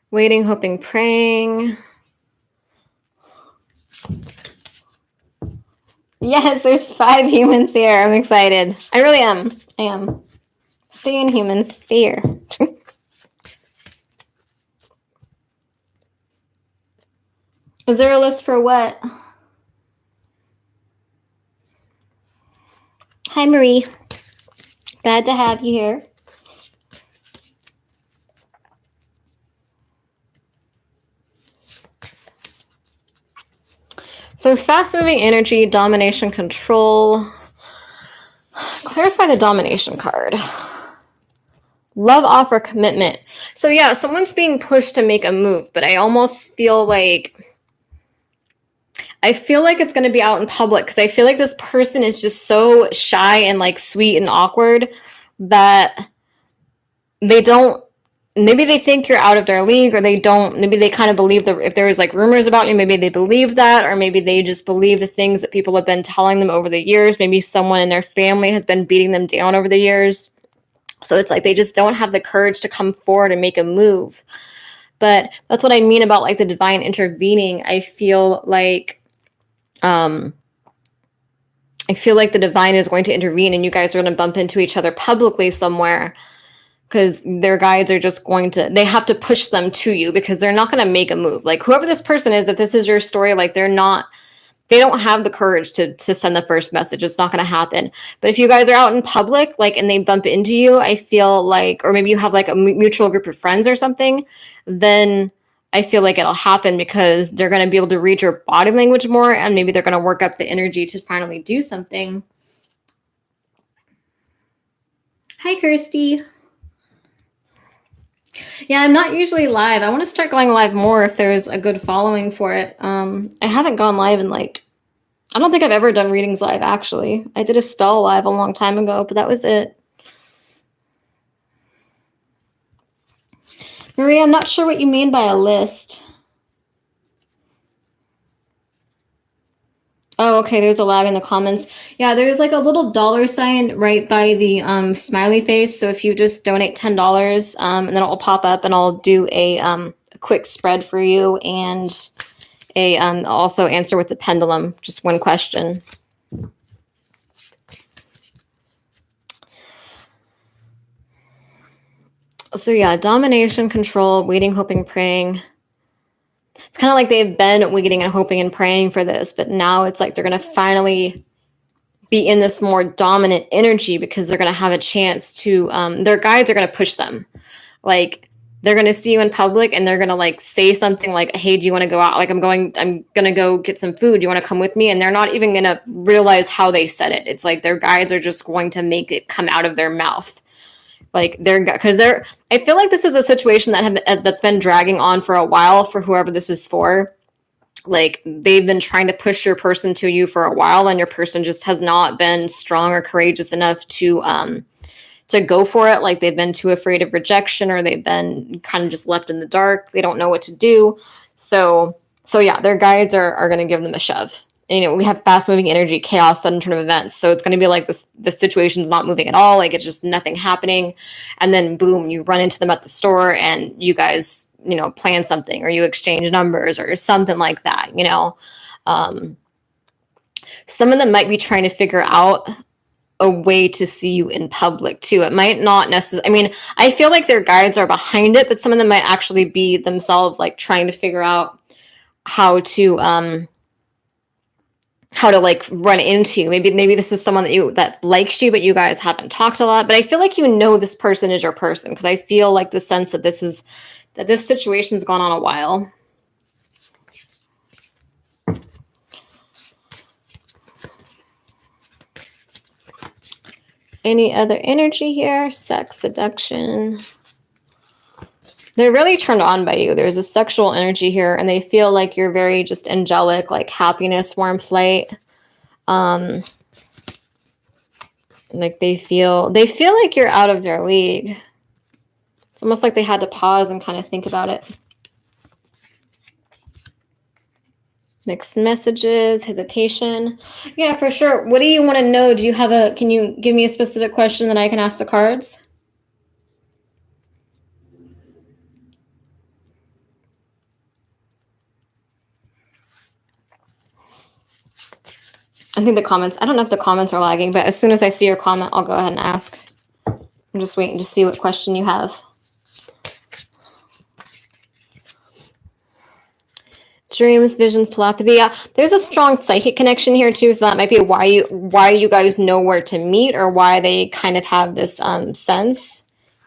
Waiting, hoping, praying. Yes, there's 5 humans here. I'm excited. I really am. I am. Stay in, humans. Stay here. Is there a list for what? Hi, Marie. Glad to have you here. So fast-moving energy, domination, control. Clarify the domination card. Love, offer, commitment. So yeah, someone's being pushed to make a move, but I almost feel like it's going to be out in public because I feel like this person is just so shy and like sweet and awkward that they don't, maybe they think you're out of their league, or they don't, maybe they kind of believe that if there's like rumors about you, maybe they believe that, or maybe they just believe the things that people have been telling them over the years. Maybe someone in their family has been beating them down over the years. So it's like they just don't have the courage to come forward and make a move. But that's what I mean about like the divine intervening. I feel like the divine is going to intervene, and you guys are going to bump into each other publicly somewhere, because their guides are just going to, they have to push them to you, because they're not going to make a move. Like whoever this person is, if this is your story, like they don't have the courage to send the first message. It's not going to happen. But if you guys are out in public, like, and they bump into you, I feel like, or maybe you have like a mutual group of friends or something, then I feel like it'll happen, because they're going to be able to read your body language more, and maybe they're going to work up the energy to finally do something. Hi, Kirsty. Yeah, I'm not usually live. I want to start going live more if there's a good following for it. I haven't gone live in like, I don't think I've ever done readings live, actually. I did a spell live a long time ago, but that was it. Maria, I'm not sure what you mean by a list. Oh, okay, there's a lag in the comments. Yeah, there's like a little dollar sign right by the smiley face. So if you just donate $10, and then it'll pop up, and I'll do a quick spread for you, and I'll also answer with the pendulum, just one question. So yeah, domination, control, waiting, hoping, praying. It's kind of like they've been waiting and hoping and praying for this, but now it's like they're going to finally be in this more dominant energy, because they're going to have a chance to, their guides are going to push them. Like they're going to see you in public, and they're going to like say something like, hey, do you want to go out? Like I'm going to go get some food. Do you want to come with me? And they're not even going to realize how they said it. It's like their guides are just going to make it come out of their mouth. Like I feel like this is a situation that's been dragging on for a while for whoever this is for. Like they've been trying to push your person to you for a while, and your person just has not been strong or courageous enough to go for it. Like they've been too afraid of rejection, or they've been kind of just left in the dark. They don't know what to do. So yeah, their guides are going to give them a shove. And, we have fast moving energy, chaos, sudden turn of events. So it's going to be like this, the situation's not moving at all. Like it's just nothing happening. And then boom, you run into them at the store, and you guys, plan something, or you exchange numbers or something like that. Some of them might be trying to figure out a way to see you in public too. It might not necessarily, I feel like their guides are behind it, but some of them might actually be themselves like trying to figure out how to like run into you. Maybe this is someone that likes you, but you guys haven't talked a lot. But I feel like this person is your person, because I feel like the sense that this situation's gone on a while. Any other energy here? Sex, seduction. They're really turned on by you. There's a sexual energy here, and they feel like you're very just angelic, like happiness, warmth, light. Like they feel like you're out of their league. It's almost like they had to pause and kind of think about it. Mixed messages, hesitation. Yeah, for sure. What do you want to know? Can you give me a specific question that I can ask the cards? I think I don't know if the comments are lagging, but as soon as I see your comment, I'll go ahead and ask. I'm just waiting to see what question you have. Dreams, visions, telepathy. Yeah, there's a strong psychic connection here too, so that might be why you guys know where to meet, or why they kind of have this sense.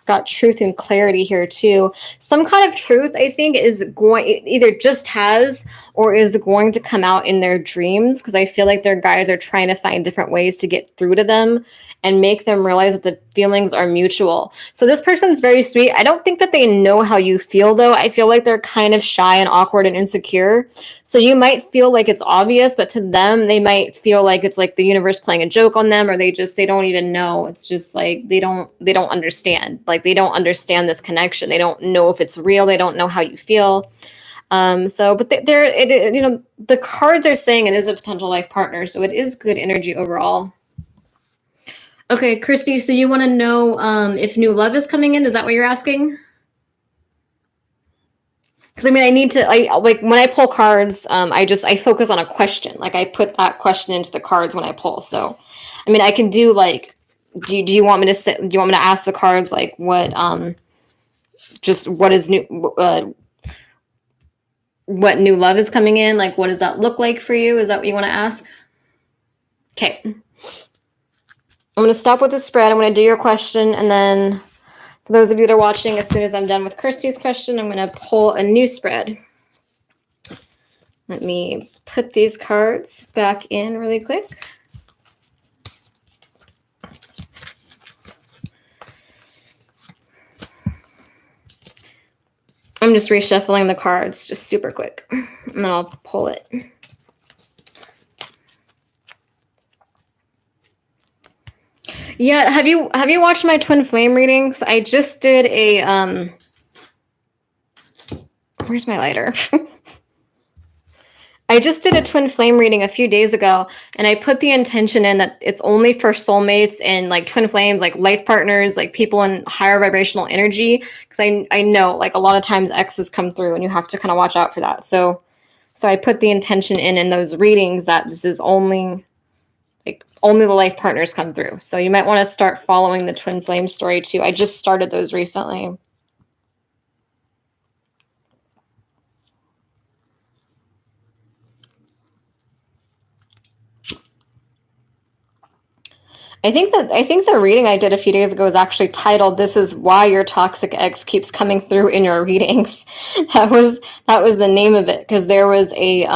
Got truth and clarity here too. Some kind of truth, I think, is going, either just has or is going to come out in their dreams, because I feel like their guides are trying to find different ways to get through to them and make them realize that the feelings are mutual. So this person's very sweet. I don't think that they know how you feel, though. I feel like they're kind of shy and awkward and insecure. So you might feel like it's obvious, but to them, they might feel like it's like the universe playing a joke on them, or they don't even know. It's just like they don't understand. Like they don't understand this connection. They don't know if it's real. They don't know how you feel. But the cards are saying it is a potential life partner, so it is good energy overall. Okay, Christy, so you want to know if new love is coming in? Is that what you're asking? Because I mean, when I pull cards, I focus on a question. Like I put that question into the cards when I pull. So, I mean, I can do like, do you want me to do you want me to ask the cards like what is new, what new love is coming in? Like, what does that look like for you? Is that what you want to ask? Okay. I'm going to stop with the spread. I'm going to do your question. And then for those of you that are watching, as soon as I'm done with Kirsty's question, I'm going to pull a new spread. Let me put these cards back in really quick. I'm just reshuffling the cards just super quick, and then I'll pull it. Yeah, have you watched my twin flame readings? I just did a where's my lighter? I just did a twin flame reading a few days ago, and I put the intention in that it's only for soulmates and like twin flames, like life partners, like people in higher vibrational energy. Because I know like a lot of times exes come through, and you have to kind of watch out for that. So I put the intention in those readings that this is only the life partners come through. So you might want to start following the twin flame story too. I just started those recently. I think the reading I did a few days ago was actually titled "This is why your toxic ex keeps coming through in your readings." That was the name of it, because there was a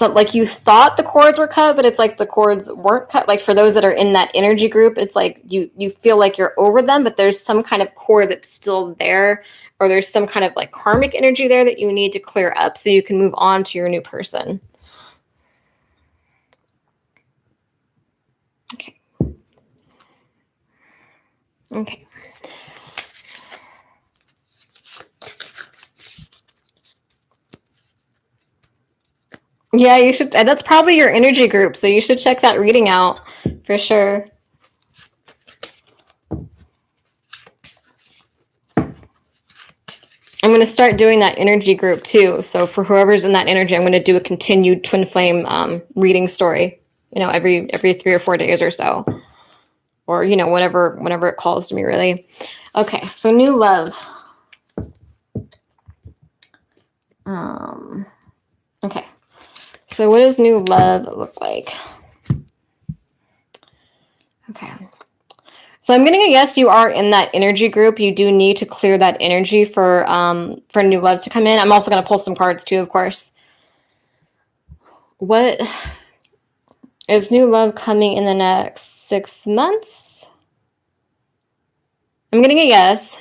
like you thought the cords were cut, but it's like the cords weren't cut. Like for those that are in that energy group, it's like you feel like you're over them, but there's some kind of cord that's still there, or there's some kind of like karmic energy there that you need to clear up so you can move on to your new person. Okay. Yeah, you should. That's probably your energy group, so you should check that reading out for sure. I'm going to start doing that energy group too. So for whoever's in that energy, I'm going to do a continued twin flame reading story, every 3 or 4 days or so, or, whenever it calls to me, really. Okay. So new love. Okay. So what does new love look like? Okay. So I'm getting a yes, you are in that energy group. You do need to clear that energy for new love to come in. I'm also going to pull some cards too, of course. What is new love coming in the next 6 months? I'm getting a yes.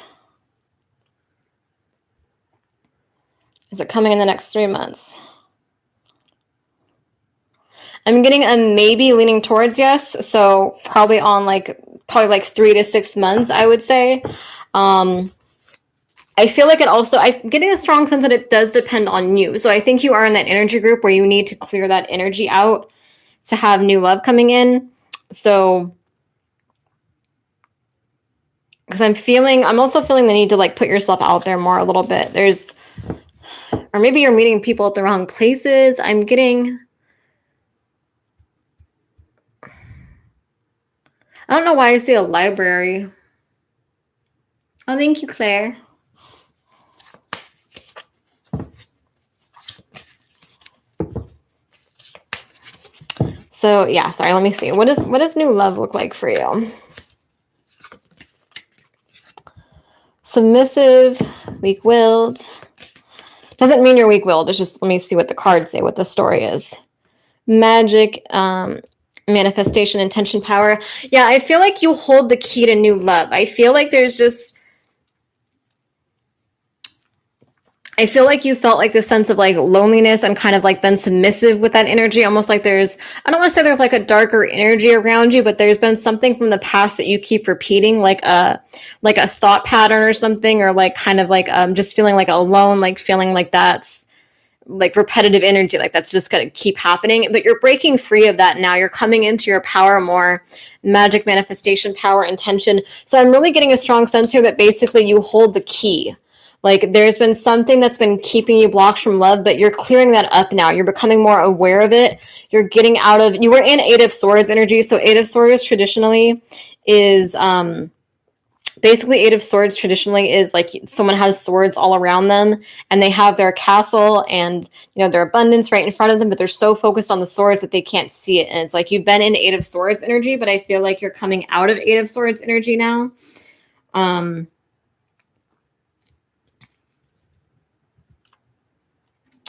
Is it coming in the next 3 months? I'm getting a maybe leaning towards yes. So probably like 3 to 6 months, I would say. I feel like I'm getting a strong sense that it does depend on you. So I think you are in that energy group where you need to clear that energy out to have new love coming in. So, because I'm also feeling the need to like put yourself out there more a little bit. Or maybe you're meeting people at the wrong places. I don't know why I see a library. Oh, thank you, Claire. So yeah, sorry, let me see. What does new love look like for you? Submissive, weak-willed. Doesn't mean you're weak-willed. It's just, let me see what the cards say, what the story is. Magic, manifestation, intention, power. Yeah, I feel like you hold the key to new love. I feel like there's just, I feel like you felt like this sense of like loneliness and kind of like been submissive with that energy. Almost like there's, I don't want to say there's like a darker energy around you, but there's been something from the past that you keep repeating, like a thought pattern or something, or like kind of like just feeling like alone, like feeling like that's like repetitive energy, like that's just going to keep happening. But you're breaking free of that now. You're coming into your power more. Magic, manifestation, power, intention. So I'm really getting a strong sense here that basically you hold the key. Like there's been something that's been keeping you blocked from love, but you're clearing that up now. You're becoming more aware of it. You're getting out of, you were in Eight of Swords energy. So Eight of Swords traditionally is, basically Eight of Swords traditionally is like someone has swords all around them and they have their castle and, you know, their abundance right in front of them, but they're so focused on the swords that they can't see it. And it's like you've been in Eight of Swords energy, but I feel like you're coming out of Eight of Swords energy now.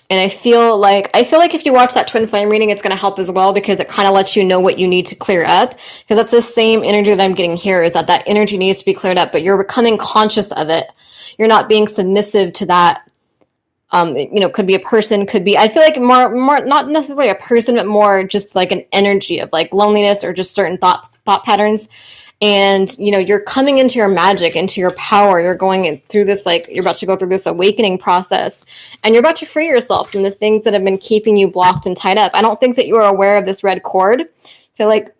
And I feel like if you watch that twin flame reading, it's going to help as well, because it kind of lets you know what you need to clear up. Because that's the same energy that I'm getting here, is that energy needs to be cleared up, but you're becoming conscious of it. You're not being submissive to that. You know, could be a person, could be, I feel like more, not necessarily a person, but more just like an energy of like loneliness or just certain thought patterns. And, you know, you're coming into your magic, into your power. You're going through this, like, you're about to go through this awakening process, and you're about to free yourself from the things that have been keeping you blocked and tied up. I don't think that you are aware of this red cord. I feel like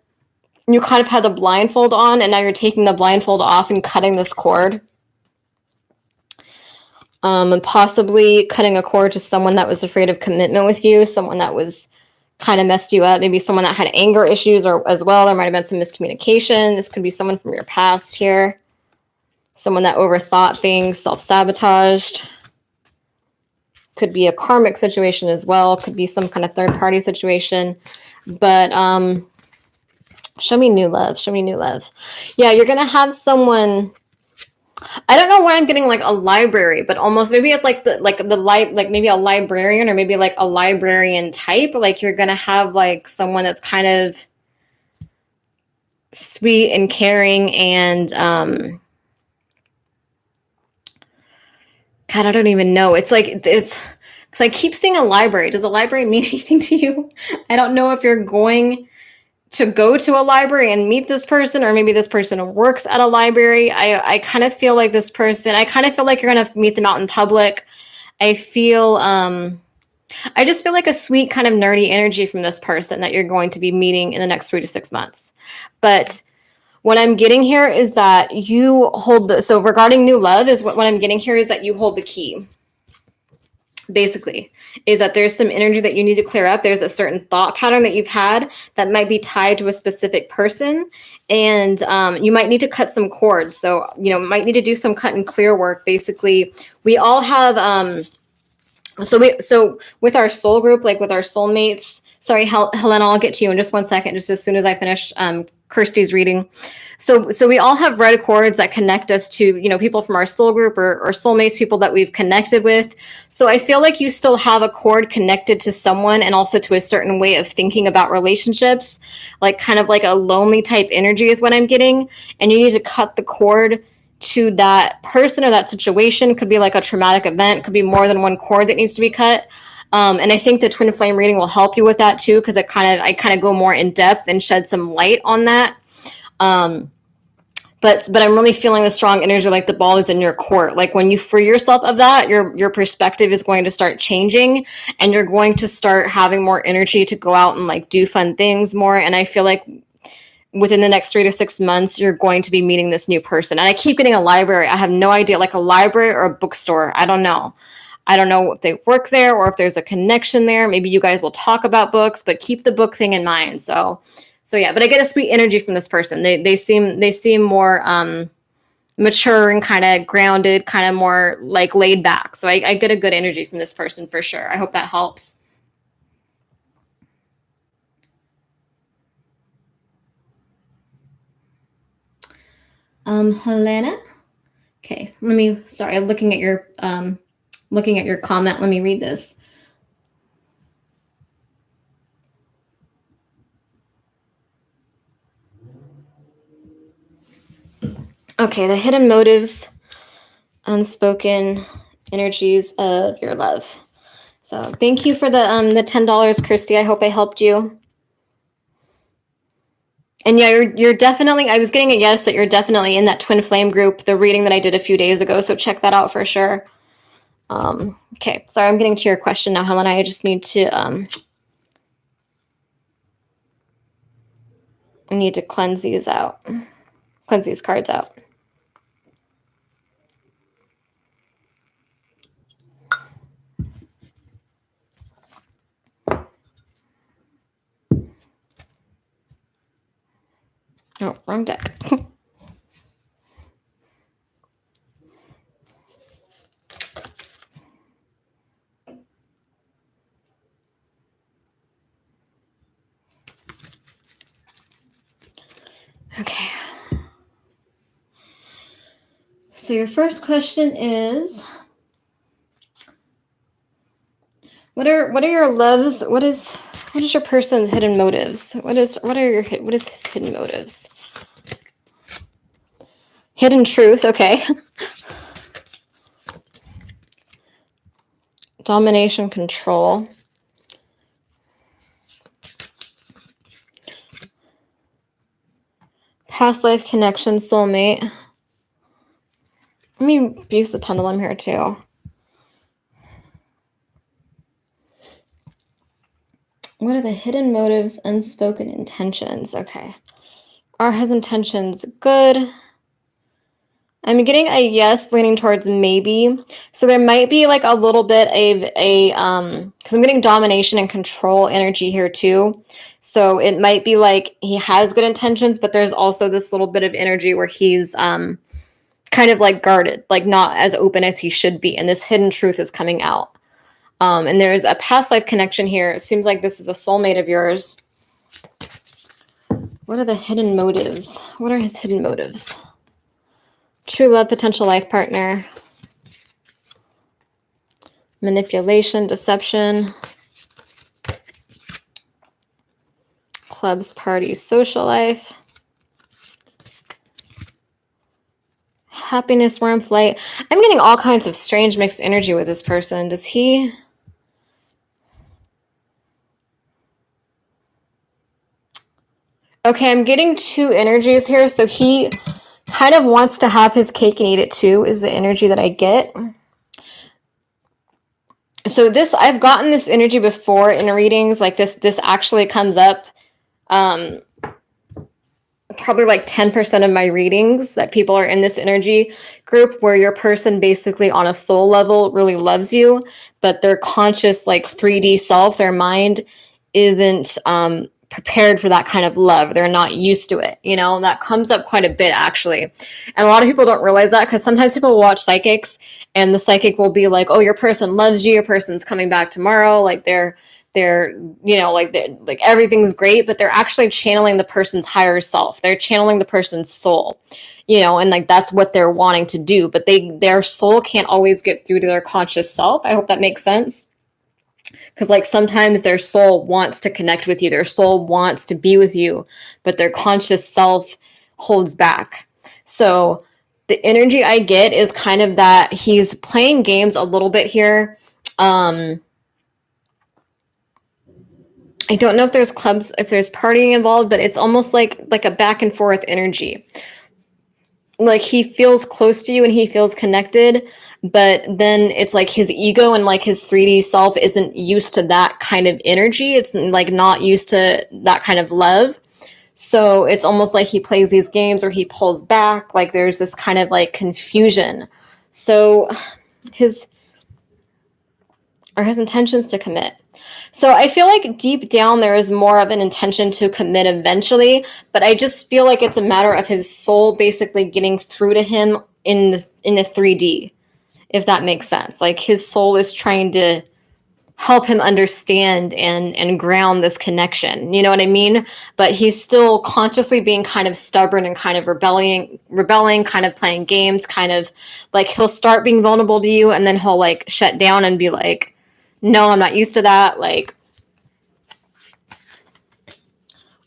you kind of had the blindfold on, and now you're taking the blindfold off and cutting this cord. And possibly cutting a cord to someone that was afraid of commitment with you, someone that was kind of messed you up, maybe someone that had anger issues or as well. There might have been some miscommunication. This could be someone from your past here, someone that overthought things, self-sabotaged. Could be a karmic situation as well. Could be some kind of third-party situation. But show me new love. Show me new love. Yeah, you're gonna have someone. I don't know why I'm getting like a library, but almost maybe it's like like maybe a librarian, or maybe like a librarian type. Like you're gonna have like someone that's kind of sweet and caring and God, I don't even know. It's like it's because I keep seeing a library. Does a library mean anything to you? I don't know if you're going to go to a library and meet this person, or maybe this person works at a library. I kind of feel like this person, I kind of feel like you're going to meet them out in public. I feel, I just feel like a sweet kind of nerdy energy from this person that you're going to be meeting in the next 3 to 6 months. But what I'm getting here is that you hold the, so regarding new love is what I'm getting here is that you hold the key. Basically, is that there's some energy that you need to clear up. There's a certain thought pattern that you've had that might be tied to a specific person, and you might need to cut some cords. So, you know, might need to do some cut and clear work. Basically, we all have so with our soul group, like with our soulmates. Sorry, Helena, I'll get to you in just 1 second, just as soon as I finish Kirsty's reading. So we all have red cords that connect us to, you know, people from our soul group or soulmates, people that we've connected with. So I feel like you still have a cord connected to someone, and also to a certain way of thinking about relationships, like kind of like a lonely type energy is what I'm getting. And you need to cut the cord to that person or that situation. Could be like a traumatic event, could be more than one cord that needs to be cut. And I think the twin flame reading will help you with that too, because I kind of go more in depth and shed some light on that. But I'm really feeling the strong energy, like the ball is in your court. Like when you free yourself of that, your perspective is going to start changing, and you're going to start having more energy to go out and like do fun things more. And I feel like within the next 3 to 6 months, you're going to be meeting this new person. And I keep getting a library. I have no idea, like a library or a bookstore. I don't know. I don't know if they work there or if there's a connection there. Maybe you guys will talk about books, but keep the book thing in mind. So yeah, but I get a sweet energy from this person. They seem more mature and kind of grounded, kind of more like laid back. So I get a good energy from this person for sure. I hope that helps. Helena, Okay, sorry, I'm looking at your comment. Let me read this. Okay, the hidden motives, unspoken energies of your love. So thank you for the $10, Christy. I hope I helped you. And yeah, you're definitely, I was getting a yes that you're definitely in that twin flame group, the reading that I did a few days ago. So check that out for sure. Okay, sorry, I'm getting to your question now, Helena. I just need to I need to cleanse these cards out. Oh, wrong deck. Okay. So your first question is, what are your loves? What is your person's hidden motives? What is his hidden motives? Hidden truth, okay. Domination, control. Past life connection, soulmate. Let me use the pendulum here too. What are the hidden motives, unspoken intentions? Okay. Are his intentions good? I'm getting a yes leaning towards maybe. So there might be like a little bit of because I'm getting domination and control energy here too. So it might be like he has good intentions, but there's also this little bit of energy where he's kind of like guarded, like not as open as he should be. And this hidden truth is coming out. And there's a past life connection here. It seems like this is a soulmate of yours. What are the hidden motives? What are his hidden motives? True love, potential life partner. Manipulation, deception. Clubs, parties, social life. Happiness, warmth, light. I'm getting all kinds of strange mixed energy with this person. Does he... Okay, I'm getting two energies here. So he kind of wants to have his cake and eat it too, is the energy that I get. So this, I've gotten this energy before in readings. Like this actually comes up probably like 10% of my readings, that people are in this energy group where your person basically on a soul level really loves you, but their conscious like 3D self, their mind isn't prepared for that kind of love. They're not used to it. You know, that comes up quite a bit actually. And a lot of people don't realize that, because sometimes people watch psychics and the psychic will be like, oh, your person loves you, your person's coming back tomorrow, like they're you know, like everything's great, but they're actually channeling the person's higher self. They're channeling the person's soul, you know, and like that's what they're wanting to do, but their soul can't always get through to their conscious self. I hope that makes sense. Because like sometimes their soul wants to connect with you, their soul wants to be with you, but their conscious self holds back. So the energy I get is kind of that he's playing games a little bit here. I don't know if there's clubs, if there's partying involved, but it's almost like a back and forth energy. Like he feels close to you and he feels connected, but then it's like his ego and like his 3D self isn't used to that kind of energy. It's like not used to that kind of love. So it's almost like he plays these games or he pulls back. Like there's this kind of like confusion. So his intentions to commit. So I feel like deep down there is more of an intention to commit eventually, but I just feel like it's a matter of his soul basically getting through to him in the 3D, if that makes sense. Like his soul is trying to help him understand and ground this connection. You know what I mean? But he's still consciously being kind of stubborn and kind of rebelling, kind of playing games, kind of like he'll start being vulnerable to you and then he'll like shut down and be like, no, I'm not used to that. Like,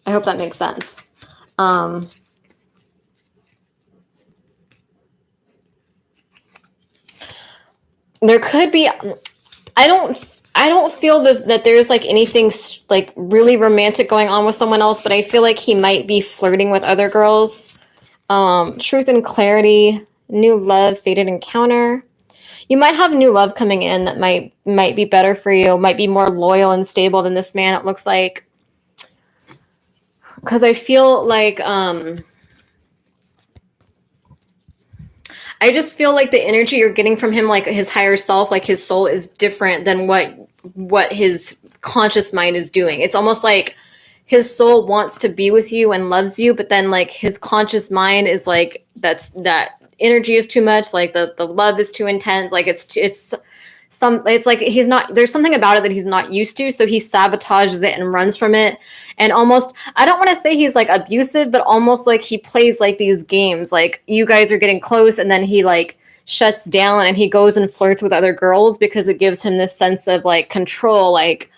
I hope that makes sense. There could be, I don't feel that there's like anything like really romantic going on with someone else, but I feel like he might be flirting with other girls. Truth and clarity, new love, fated encounter. You might have new love coming in that might be better for you, might be more loyal and stable than this man, it looks like. Because I feel like I just feel like the energy you're getting from him, like his higher self, like his soul, is different than what his conscious mind is doing. It's almost like his soul wants to be with you and loves you, but then like his conscious mind is like, that energy is too much, like the love is too intense, like it's like he's not, there's something about it that he's not used to, so he sabotages it and runs from it. And almost, I don't want to say he's like abusive, but almost like he plays like these games, like you guys are getting close and then he like shuts down and he goes and flirts with other girls because it gives him this sense of like control, like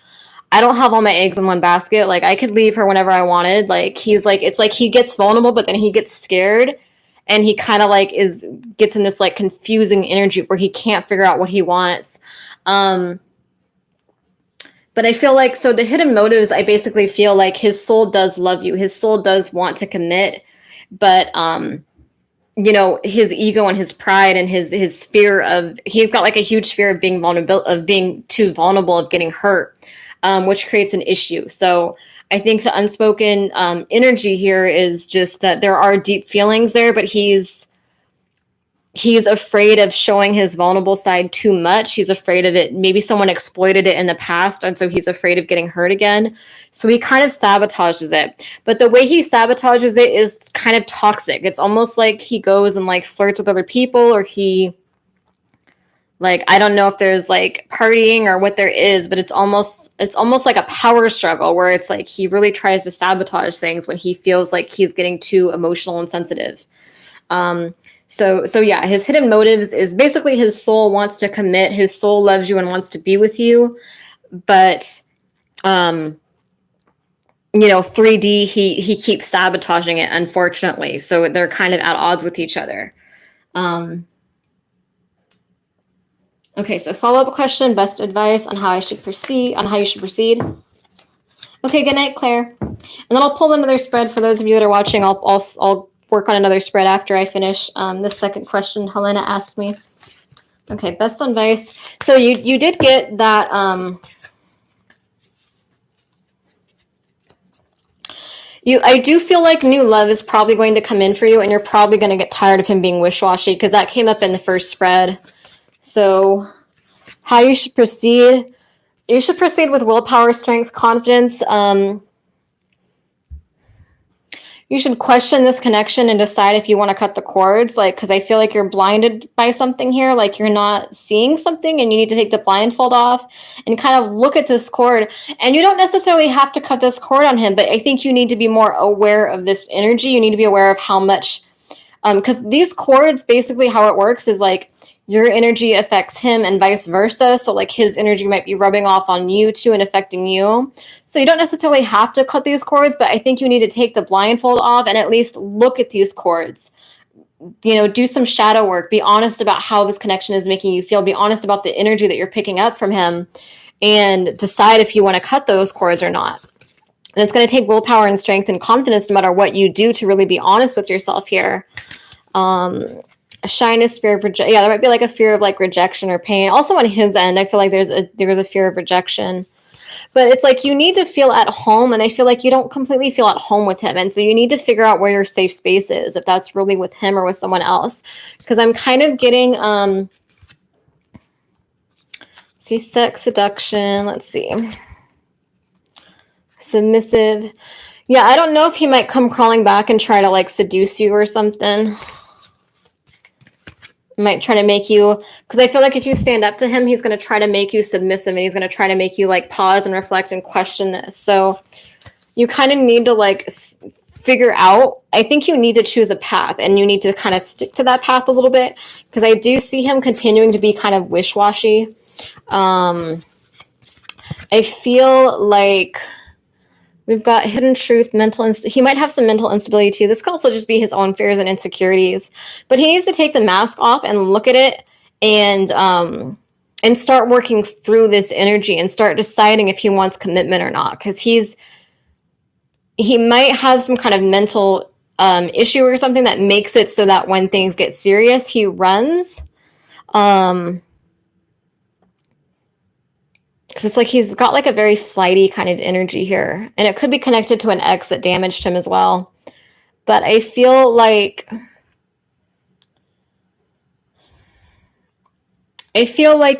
I don't have all my eggs in one basket, like I could leave her whenever I wanted. Like he's like, it's like he gets vulnerable but then he gets scared and he kind of like gets in this like confusing energy where he can't figure out what he wants. But I feel like, so the hidden motives, I basically feel like his soul does love you, his soul does want to commit, but you know, his ego and his pride and his fear of, he's got like a huge fear of being vulnerable, of being too vulnerable, of getting hurt, which creates an issue. So I think the unspoken energy here is just that there are deep feelings there, but he's afraid of showing his vulnerable side too much. He's afraid of it. Maybe someone exploited it in the past, and so he's afraid of getting hurt again. So he kind of sabotages it. But the way he sabotages it is kind of toxic. It's almost like he goes and like flirts with other people, or he, like, I don't know if there's like partying or what there is, but it's almost like a power struggle where it's like he really tries to sabotage things when he feels like he's getting too emotional and sensitive. So yeah, his hidden motives is basically his soul wants to commit, his soul loves you and wants to be with you, but you know, 3D, he keeps sabotaging it, unfortunately. So they're kind of at odds with each other. Okay, so follow-up question, best advice on how you should proceed. Okay, good night, Claire. And then I'll pull another spread for those of you that are watching. I'll work on another spread after I finish this second question Helena asked me. Okay, best advice. So you did get that. I do feel like new love is probably going to come in for you, and you're probably going to get tired of him being wish-washy, because that came up in the first spread. So how you should proceed. You should proceed with willpower, strength, confidence. You should question this connection and decide if you want to cut the cords, like, because I feel like you're blinded by something here, like you're not seeing something and you need to take the blindfold off and kind of look at this cord. And you don't necessarily have to cut this cord on him, but I think you need to be more aware of this energy. You need to be aware of how much, because these cords, basically how it works is like your energy affects him and vice versa. So like his energy might be rubbing off on you too and affecting you. So you don't necessarily have to cut these cords, but I think you need to take the blindfold off and at least look at these cords. You know, do some shadow work. Be honest about how this connection is making you feel. Be honest about the energy that you're picking up from him and decide if you want to cut those cords or not. And it's going to take willpower and strength and confidence no matter what you do to really be honest with yourself here. A shyness, fear of rejection. Yeah, there might be like a fear of like rejection or pain. Also on his end, I feel like there's a fear of rejection. But it's like you need to feel at home, and I feel like you don't completely feel at home with him. And so you need to figure out where your safe space is, if that's really with him or with someone else. Because I'm kind of getting see, sex, seduction, let's see. Submissive. Yeah, I don't know if he might come crawling back and try to like seduce you or something. Might try to make you, because I feel like if you stand up to him, he's going to try to make you submissive, and he's going to try to make you like pause and reflect and question this. So you kind of need to like figure out, I think you need to choose a path, and you need to kind of stick to that path a little bit, because I do see him continuing to be kind of wish-washy. I feel like we've got hidden truth, he might have some mental instability too. This could also just be his own fears and insecurities, but he needs to take the mask off and look at it, and start working through this energy and start deciding if he wants commitment or not, because he might have some kind of mental issue or something that makes it so that when things get serious, he runs. Because it's like he's got like a very flighty kind of energy here, and it could be connected to an ex that damaged him as well. But I feel like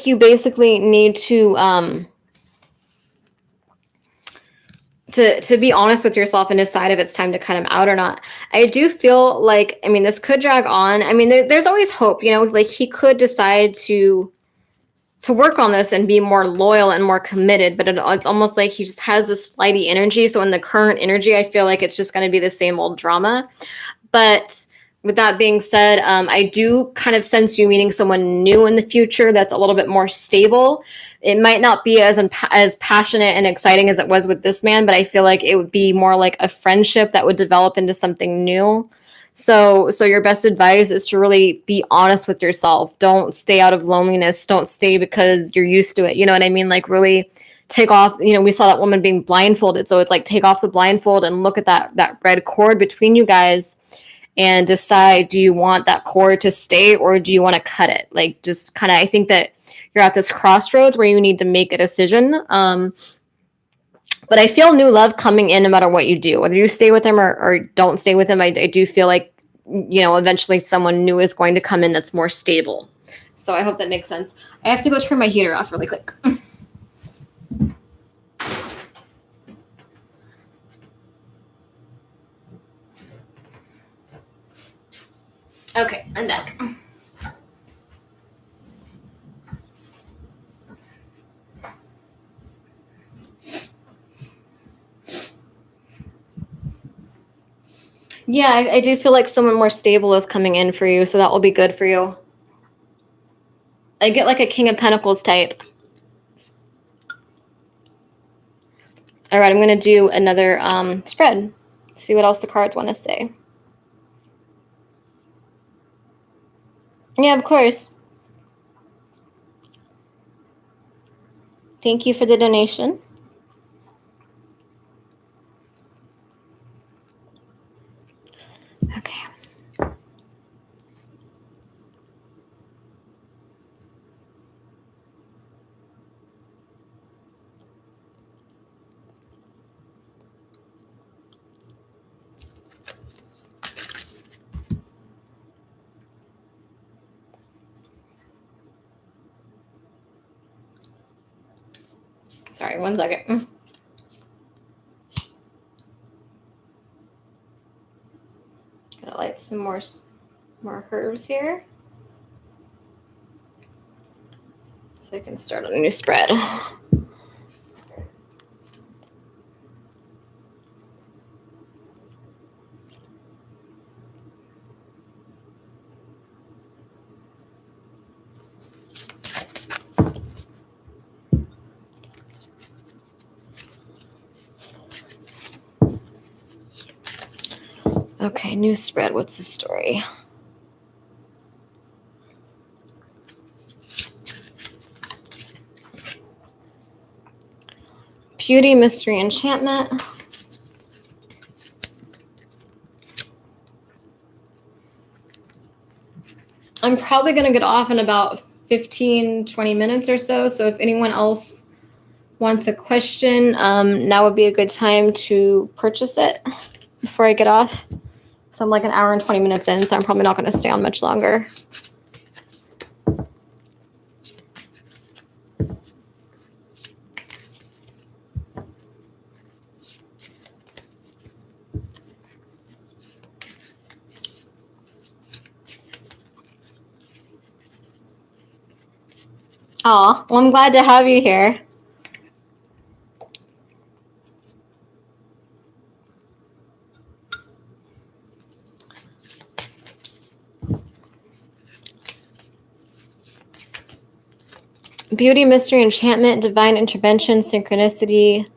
you basically need to be honest with yourself and decide if it's time to cut him out or not. I do feel like, I mean, this could drag on. I mean, there's always hope, you know, like he could decide to work on this and be more loyal and more committed, but it's almost like he just has this flighty energy. So in the current energy, I feel like it's just going to be the same old drama. But with that being said, I do kind of sense you meeting someone new in the future that's a little bit more stable. It might not be as passionate and exciting as it was with this man, but I feel like it would be more like a friendship that would develop into something new. So your best advice is to really be honest with yourself. Don't stay out of loneliness. Don't stay because you're used to it. You know what I mean? Like really take off, you know, we saw that woman being blindfolded. So it's like take off the blindfold and look at that red cord between you guys and decide, do you want that cord to stay or do you want to cut it? Like just kind of, I think that you're at this crossroads where you need to make a decision. But I feel new love coming in no matter what you do, whether you stay with him or don't stay with him. I do feel like, you know, eventually someone new is going to come in that's more stable. So I hope that makes sense. I have to go turn my heater off really quick. Okay, I'm back. Yeah, I do feel like someone more stable is coming in for you, so that will be good for you. I get like a King of Pentacles type. All right, I'm going to do another spread. See what else the cards want to say. Yeah, of course. Thank you for the donation. Okay. Sorry, 1 second. Gonna light some more herbs here, so I can start on a new spread. Okay, new spread. What's the story? Beauty, mystery, enchantment. I'm probably going to get off in about 15, 20 minutes or so. So if anyone else wants a question, now would be a good time to purchase it before I get off. So I'm like an hour and 20 minutes in, so I'm probably not going to stay on much longer. Oh, well, I'm glad to have you here. Beauty, mystery, enchantment, divine intervention, synchronicity,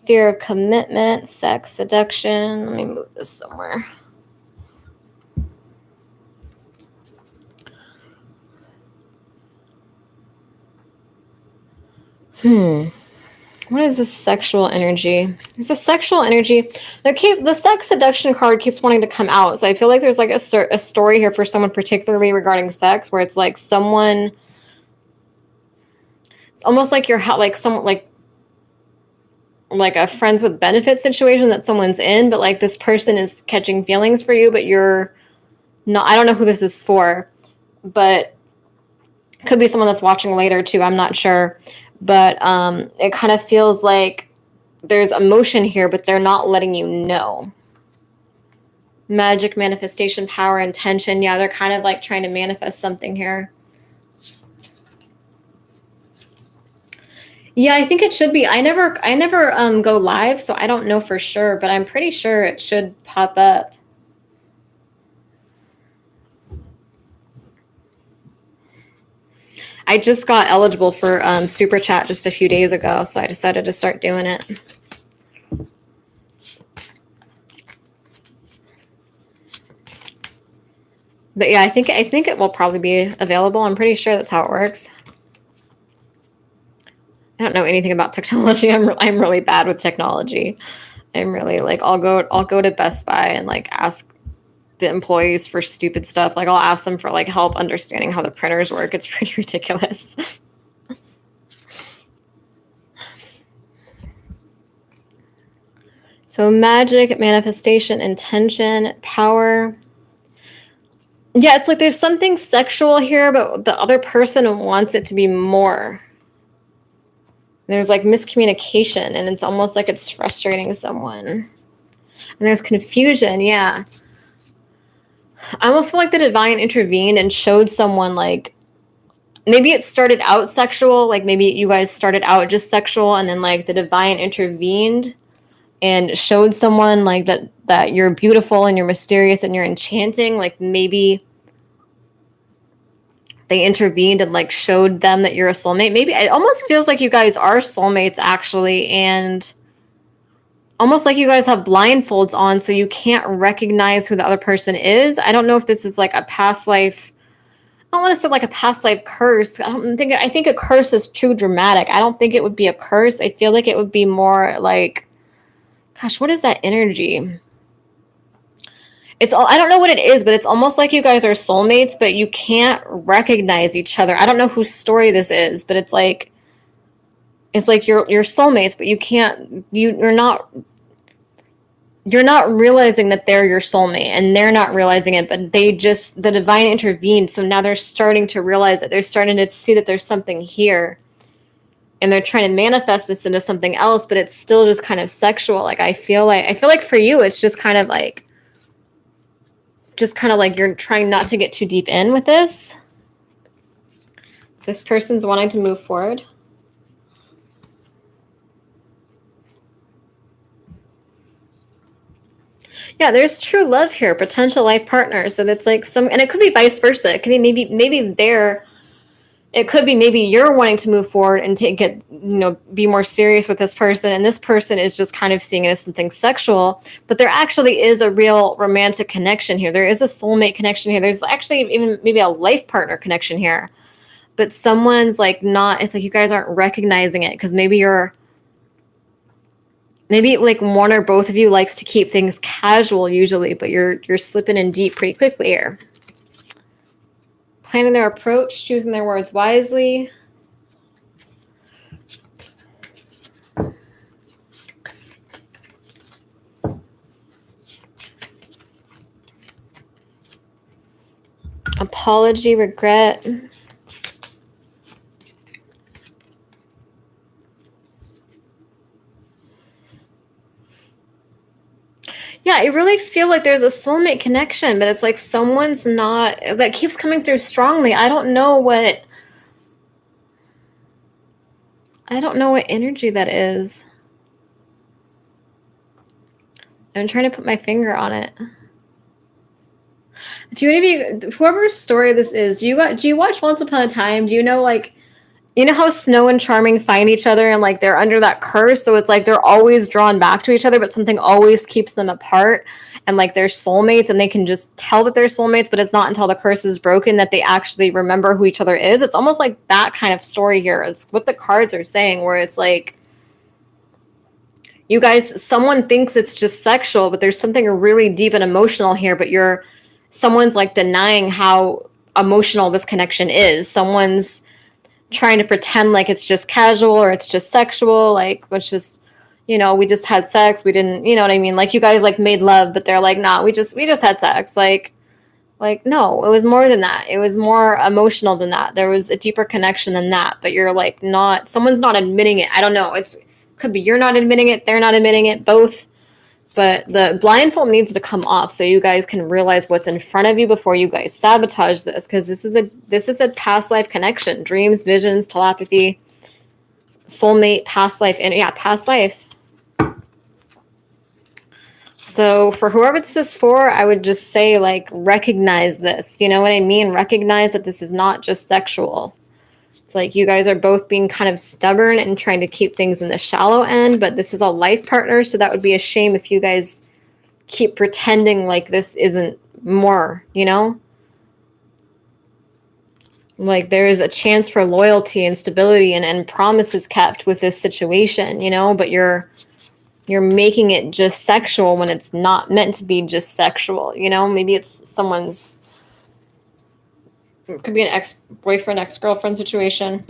fear of commitment, sex, seduction. Let me move this somewhere. What is this sexual energy? There's a sexual energy. The sex seduction card keeps wanting to come out. So I feel like there's like a story here for someone particularly regarding sex where it's like someone, it's almost like you're like someone like a friends with benefits situation that someone's in, but like this person is catching feelings for you, but you're not. I don't know who this is for, but could be someone that's watching later too. I'm not sure, but it kind of feels like there's emotion here, but they're not letting you know. Magic, manifestation, power, intention. Yeah, they're kind of like trying to manifest something here. Yeah, I think it should be. I never go live, so I don't know for sure, but I'm pretty sure it should pop up. I just got eligible for Super Chat just a few days ago, so I decided to start doing it. But yeah, I think it will probably be available. I'm pretty sure that's how it works. I don't know anything about technology. I'm really bad with technology. I'm really like I'll go to Best Buy and like ask the employees for stupid stuff. Like I'll ask them for like help understanding how the printers work. It's pretty ridiculous. So magic, manifestation, intention, power. Yeah, it's like there's something sexual here, but the other person wants it to be more. There's like miscommunication, and it's almost like it's frustrating someone. And there's confusion, yeah. I almost feel like the divine intervened and showed someone like maybe it started out sexual, like maybe you guys started out just sexual, and then like the divine intervened and showed someone like that you're beautiful and you're mysterious and you're enchanting. Like maybe they intervened and like showed them that you're a soulmate. Maybe it almost feels like you guys are soulmates actually, and almost like you guys have blindfolds on so you can't recognize who the other person is. I don't know if this is like a past life. I don't want to say like a past life curse. I think a curse is too dramatic. I don't think it would be a curse. I feel like it would be more like, gosh, what is that energy? I don't know what it is, but it's almost like you guys are soulmates, but you can't recognize each other. I don't know whose story this is, but it's like you're soulmates, but you're not realizing that they're your soulmate, and they're not realizing it, but the divine intervened. So now they're starting to realize it. They're starting to see that there's something here, and they're trying to manifest this into something else, but it's still just kind of sexual. Like I feel like for you, it's just kind of like you're trying not to get too deep in with this. This person's wanting to move forward. Yeah, there's true love here, potential life partner. So that's like and it could be vice versa. It could be maybe it could be maybe you're wanting to move forward and be more serious with this person, and this person is just kind of seeing it as something sexual, but there actually is a real romantic connection here. There is a soulmate connection here. There's actually even maybe a life partner connection here, but someone's like not, it's like you guys aren't recognizing it because maybe like one or both of you likes to keep things casual usually, but you're slipping in deep pretty quickly here. Planning their approach, choosing their words wisely. Apology, regret. Yeah, I really feel like there's a soulmate connection, but it's like someone's not, that keeps coming through strongly. I don't know what, I don't know what energy that is. I'm trying to put my finger on it. Do any of you, whoever's story this is, do you watch Once Upon a Time? Do you know, like, you know how Snow and Charming find each other and like they're under that curse, so it's like they're always drawn back to each other, but something always keeps them apart, and like they're soulmates and they can just tell that they're soulmates, but it's not until the curse is broken that they actually remember who each other is. It's almost like that kind of story here. It's what the cards are saying, where it's like, you guys, someone thinks it's just sexual, but there's something really deep and emotional here, but someone's like denying how emotional this connection is. Someone's trying to pretend like it's just casual or it's just sexual, like it's just, we just had sex, we didn't, you know what I mean, like you guys like made love, but they're like, nah, we just had sex, like no, it was more than that. It was more emotional than that. There was a deeper connection than that, but you're like, not, someone's not admitting it. I don't know, it's could be you're not admitting it, they're not admitting it, both. But the blindfold needs to come off so you guys can realize what's in front of you before you guys sabotage this, because this is a past life connection. Dreams, visions, telepathy, soulmate, past life, and yeah, past life. So for whoever this is for, I would just say, like, recognize this. You know what I mean? Recognize that this is not just sexual. It's like you guys are both being kind of stubborn and trying to keep things in the shallow end, but this is a life partner, so that would be a shame if you guys keep pretending like this isn't more, Like there is a chance for loyalty and stability and promises kept with this situation, but you're making it just sexual when it's not meant to be just sexual, Maybe it's someone's, it could be an ex-boyfriend, ex-girlfriend situation.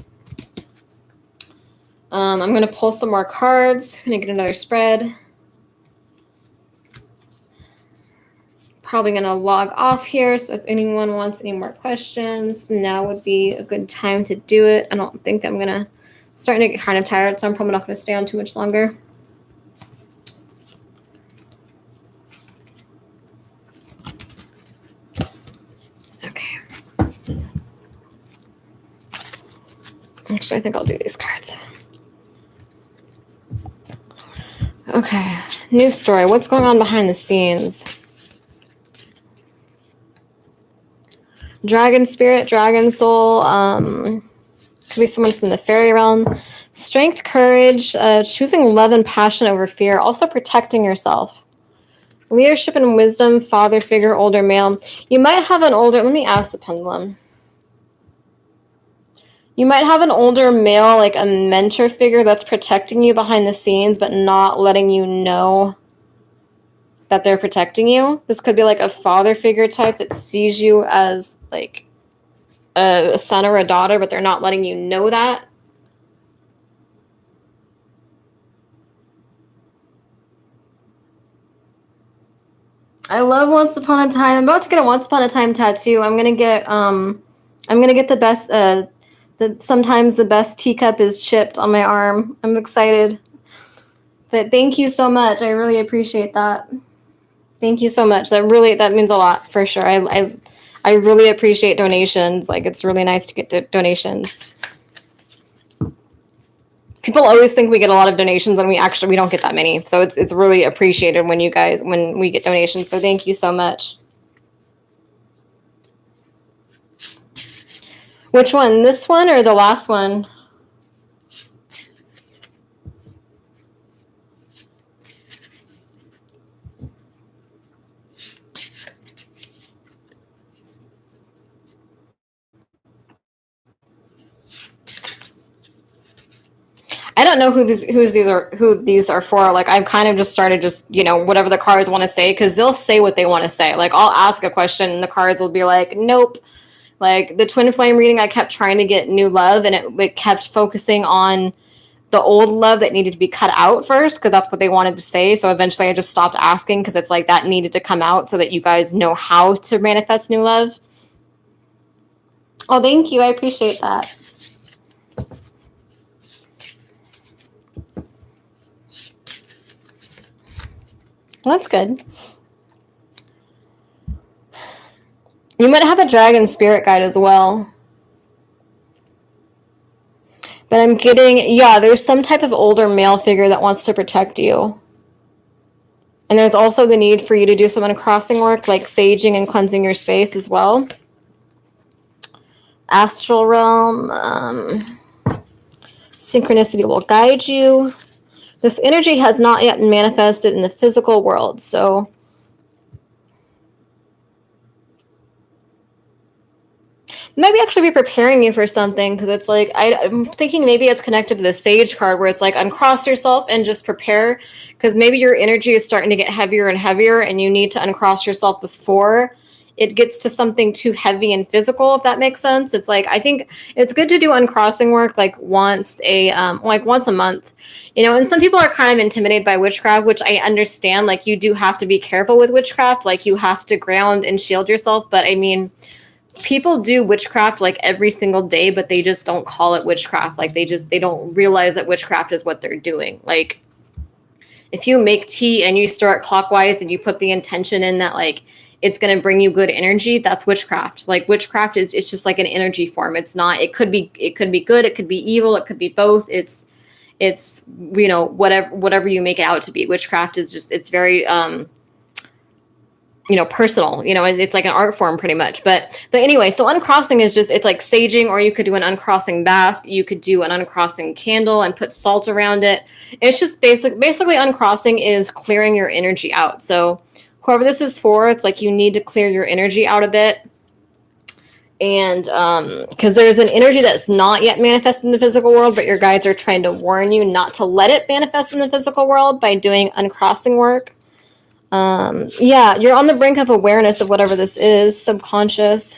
I'm going to pull some more cards. I'm going to get another spread. Probably going to log off here. So if anyone wants any more questions, now would be a good time to do it. I don't think I'm going to, starting to get kind of tired, so I'm probably not going to stay on too much longer. Okay. Actually, I think I'll do these cards. Okay, new story. What's going on behind the scenes? Dragon spirit, dragon soul. Could be someone from the fairy realm. Strength, courage, choosing love and passion over fear. Also protecting yourself. Leadership and wisdom, father figure, older male. You might have an older, let me ask the pendulum. You might have an older male, like a mentor figure that's protecting you behind the scenes, but not letting you know that they're protecting you. This could be like a father figure type that sees you as like a son or a daughter, but they're not letting you know that. I love Once Upon a Time. I'm about to get a Once Upon a Time tattoo. I'm gonna get the best sometimes the best teacup is chipped on my arm. I'm excited. But thank you so much. I really appreciate that. Thank you so much. That means a lot for sure. I really appreciate donations. Like, it's really nice to get donations. People always think we get a lot of donations, and we don't get that many. So it's really appreciated when we get donations. So thank you so much. Which one? This one or the last one? I don't know who these are for. Like, I've kind of just started whatever the cards want to say, because they'll say what they want to say. Like, I'll ask a question and the cards will be like, nope. Like the twin flame reading, I kept trying to get new love, and it kept focusing on the old love that needed to be cut out first, because that's what they wanted to say. So eventually I just stopped asking, because it's like that needed to come out so that you guys know how to manifest new love. Oh, thank you. I appreciate that. Well, that's good. You might have a dragon spirit guide as well. But I'm getting, yeah, there's some type of older male figure that wants to protect you. And there's also the need for you to do some uncrossing work, like saging and cleansing your space as well. Astral realm, synchronicity will guide you. This energy has not yet manifested in the physical world, so maybe actually be preparing you for something, because it's like I'm thinking maybe it's connected to the Sage card, where it's like uncross yourself and just prepare, because maybe your energy is starting to get heavier and heavier, and you need to uncross yourself before it gets to something too heavy and physical, if that makes sense. It's like, I think it's good to do uncrossing work like once a month, you know. And some people are kind of intimidated by witchcraft, which I understand. Like, you do have to be careful with witchcraft, like you have to ground and shield yourself. But I mean, people do witchcraft like every single day, but they just don't call it witchcraft. Like, they don't realize that witchcraft is what they're doing. Like, if you make tea and you stir it clockwise and you put the intention in that, like, it's going to bring you good energy, that's witchcraft. Like, witchcraft is, it's just like an energy form. It's not, it could be good, it could be evil, it could be both. It's, you know, whatever you make it out to be. Witchcraft is just, it's very, you know, personal, you know, it's like an art form pretty much. But anyway, so uncrossing is just, it's like saging, or you could do an uncrossing bath. You could do an uncrossing candle and put salt around it. It's just basically uncrossing is clearing your energy out. So whoever this is for, it's like you need to clear your energy out a bit. And because there's an energy that's not yet manifested in the physical world, but your guides are trying to warn you not to let it manifest in the physical world by doing uncrossing work. Yeah, you're on the brink of awareness of whatever this is, subconscious.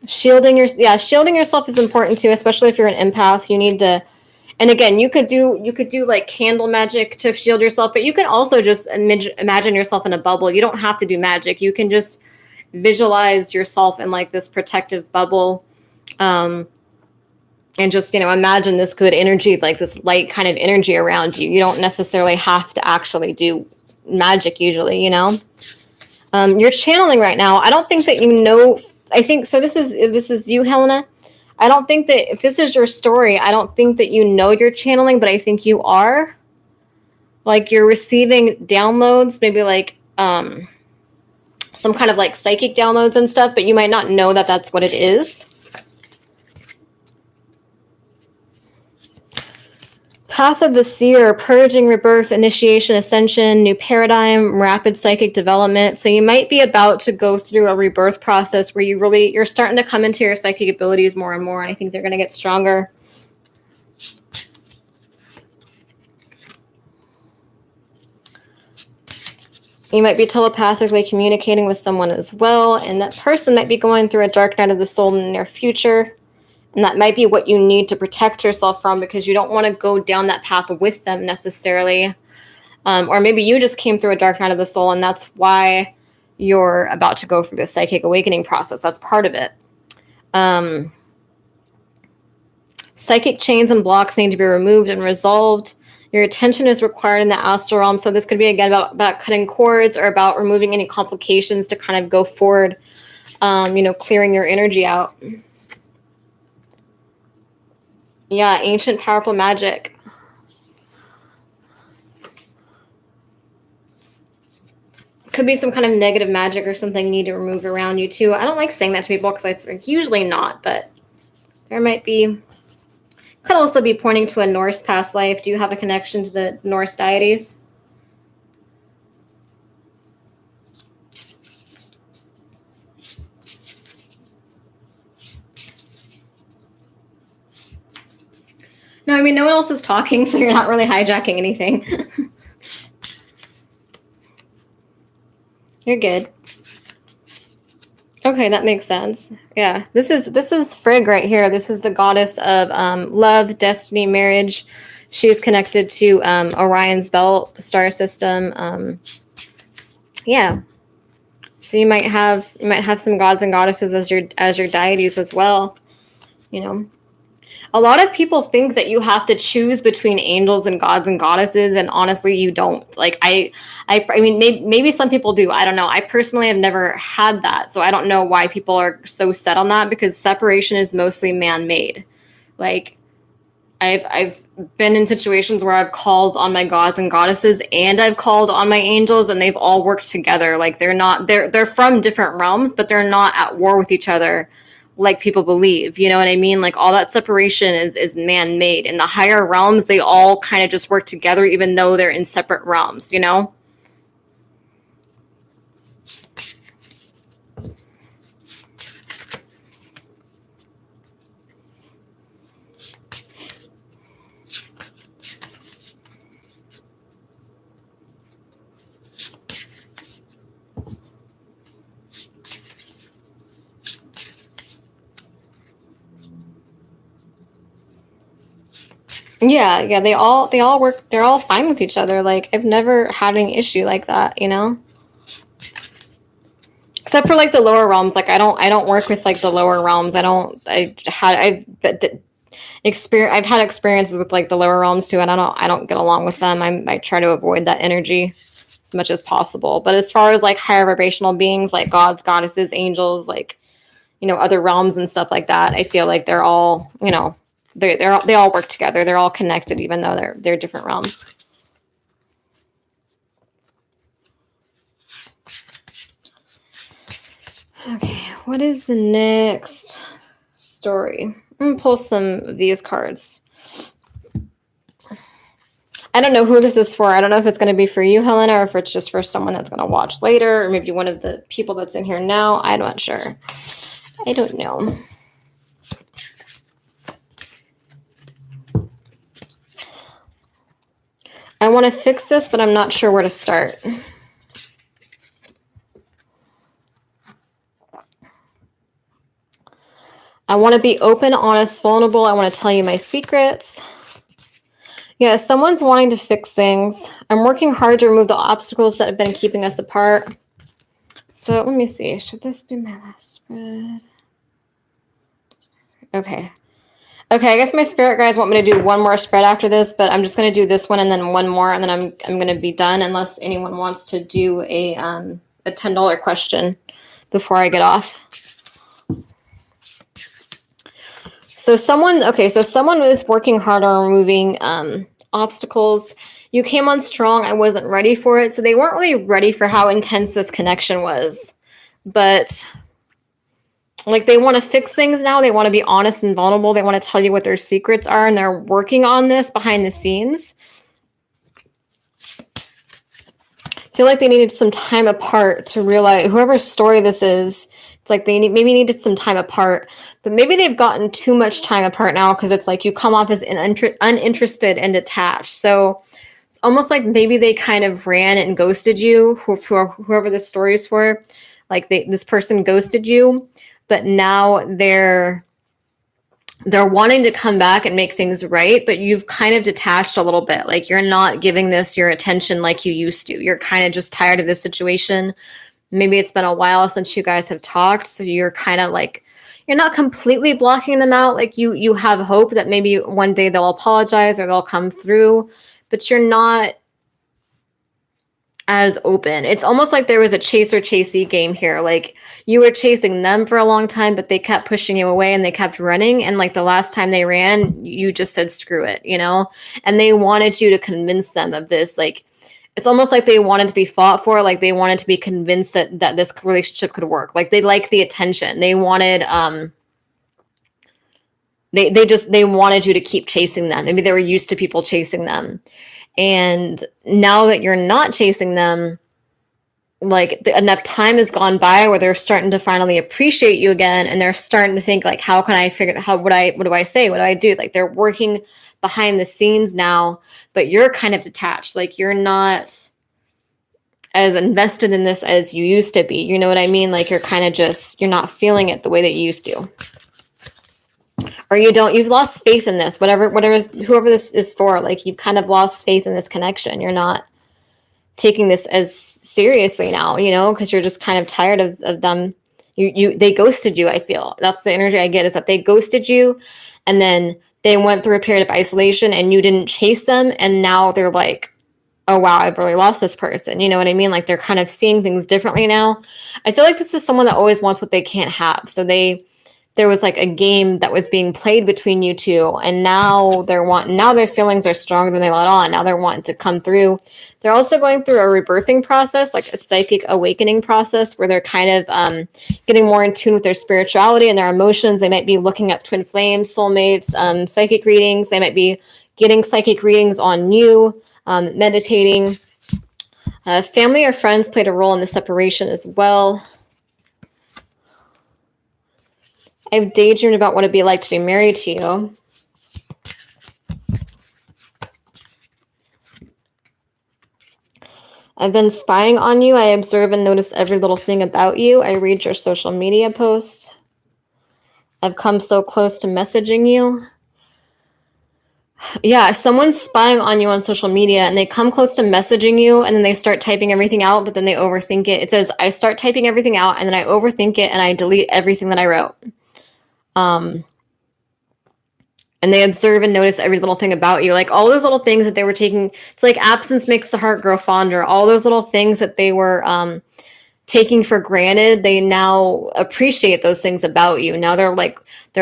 Shielding yourself is important too, especially if you're an empath. You need to, and again, you could do like candle magic to shield yourself, but you can also just imagine yourself in a bubble. You don't have to do magic. You can just visualize yourself in like this protective bubble, and just, you know, imagine this good energy, like this light kind of energy around you. You don't necessarily have to actually do magic usually, you know. You're channeling right now. I don't think that you know. I think so. This is you, Helena. I don't think that if this is your story, I don't think that you know you're channeling, but I think you are. Like, you're receiving downloads, maybe like some kind of like psychic downloads and stuff, but you might not know that that's what it is. Path of the Seer, purging, rebirth, initiation, ascension, new paradigm, rapid psychic development. So you might be about to go through a rebirth process where you're starting to come into your psychic abilities more and more, and I think they're going to get stronger. You might be telepathically communicating with someone as well, and that person might be going through a dark night of the soul in the near future. And that might be what you need to protect yourself from, because you don't want to go down that path with them necessarily. Or maybe you just came through a dark night of the soul, and that's why you're about to go through this psychic awakening process. That's part of it. Psychic chains and blocks need to be removed and resolved. Your attention is required in the astral realm. So this could be, again, about cutting cords, or about removing any complications to kind of go forward, you know, clearing your energy out. Yeah, ancient powerful magic. Could be some kind of negative magic or something you need to remove around you too. I don't like saying that to people because it's usually not, but there might be. Could also be pointing to a Norse past life. Do you have a connection to the Norse deities? No, I mean, no one else is talking, so you're not really hijacking anything. You're good. Okay, that makes sense. Yeah, this is Frigg right here. This is the goddess of love, destiny, marriage. She is connected to Orion's belt, the star system. Yeah, so you might have some gods and goddesses as your deities as well. You know. A lot of people think that you have to choose between angels and gods and goddesses, and honestly, you don't. Like, I mean, maybe some people do. I don't know. I personally have never had that, so I don't know why people are so set on that, because separation is mostly man-made. Like, I've been in situations where I've called on my gods and goddesses and I've called on my angels, and they've all worked together. Like, they're from different realms, but they're not at war with each other like people believe. You know what I mean? Like, all that separation is man-made. In the higher realms, they all kind of just work together even though they're in separate realms, you know? Yeah, they all work, they're all fine with each other. Like, I've never had an issue like that, you know? Except for like the lower realms. Like, I don't work with like the lower realms. I've had experiences with like the lower realms too, and I don't get along with them. I try to avoid that energy as much as possible. But as far as like higher vibrational beings like gods, goddesses, angels, like, other realms and stuff like that, I feel like they're all, they all work together. They're all connected, even though they're different realms. Okay, what is the next story? I'm gonna pull some of these cards. I don't know who this is for. I don't know if it's going to be for you, Helena, or if it's just for someone that's going to watch later, or maybe one of the people that's in here now. I'm not sure. I don't know. I want to fix this, but I'm not sure where to start. I want to be open, honest, vulnerable. I want to tell you my secrets. Yeah, someone's wanting to fix things. I'm working hard to remove the obstacles that have been keeping us apart. So let me see. Should this be my last spread? Okay. Okay, I guess my spirit guides want me to do one more spread after this, but I'm just going to do this one and then one more, and then I'm going to be done unless anyone wants to do a $10 question before I get off. So someone was working hard on removing obstacles. You came on strong. I wasn't ready for it. So they weren't really ready for how intense this connection was. But like, they want to fix things now. They want to be honest and vulnerable. They want to tell you what their secrets are, and they're working on this behind the scenes. I feel like they needed some time apart to realize, whoever's story this is, it's like they maybe needed some time apart, but maybe they've gotten too much time apart now, because it's like you come off as uninterested and detached. So it's almost like maybe they kind of ran and ghosted you, whoever this story is for. Like, this person ghosted you, but now they're wanting to come back and make things right, but you've kind of detached a little bit. Like, you're not giving this your attention like you used to. You're kind of just tired of this situation. Maybe it's been a while since you guys have talked, so you're kind of like, you're not completely blocking them out. Like, you have hope that maybe one day they'll apologize or they'll come through, but you're not as open. It's almost like there was a chaser-chasey game here. Like, you were chasing them for a long time, but they kept pushing you away and they kept running. And like, the last time they ran, you just said, screw it, and they wanted you to convince them of this. Like, it's almost like they wanted to be fought for. Like, they wanted to be convinced that this relationship could work. Like, they like the attention. They wanted, they wanted you to keep chasing them. Maybe they were used to people chasing them. And now that you're not chasing them, like, enough time has gone by where they're starting to finally appreciate you again, and they're starting to think, like, how can I figure out what do I say? What do I do? Like, they're working behind the scenes now, but you're kind of detached. Like, you're not as invested in this as you used to be. You know what I mean? Like, you're kind of just, you're not feeling it the way that you used to. Or you've lost faith in this, whoever this is for. Like, you've kind of lost faith in this connection. You're not taking this as seriously now, because you're just kind of tired of them. They ghosted you. I feel that's the energy I get, is that they ghosted you, and then they went through a period of isolation and you didn't chase them. And now they're like, oh wow, I've really lost this person. You know what I mean? Like, they're kind of seeing things differently now. I feel like this is someone that always wants what they can't have. So they there was like a game that was being played between you two, and now now their feelings are stronger than they let on. Now they're wanting to come through. They're also going through a rebirthing process, like a psychic awakening process, where they're kind of getting more in tune with their spirituality and their emotions. They might be looking up twin flames, soulmates, psychic readings. They might be getting psychic readings on you, meditating. Family or friends played a role in the separation as well. I've daydreamed about what it'd be like to be married to you. I've been spying on you. I observe and notice every little thing about you. I read your social media posts. I've come so close to messaging you. Yeah, someone's spying on you on social media and they come close to messaging you and then they start typing everything out, but then they overthink it. It says, I start typing everything out and then I overthink it and I delete everything that I wrote. And they observe and notice every little thing about you. Like all those little things that they were taking, it's like absence makes the heart grow fonder. All those little things that they were taking for granted, they now appreciate those things about you. Now they're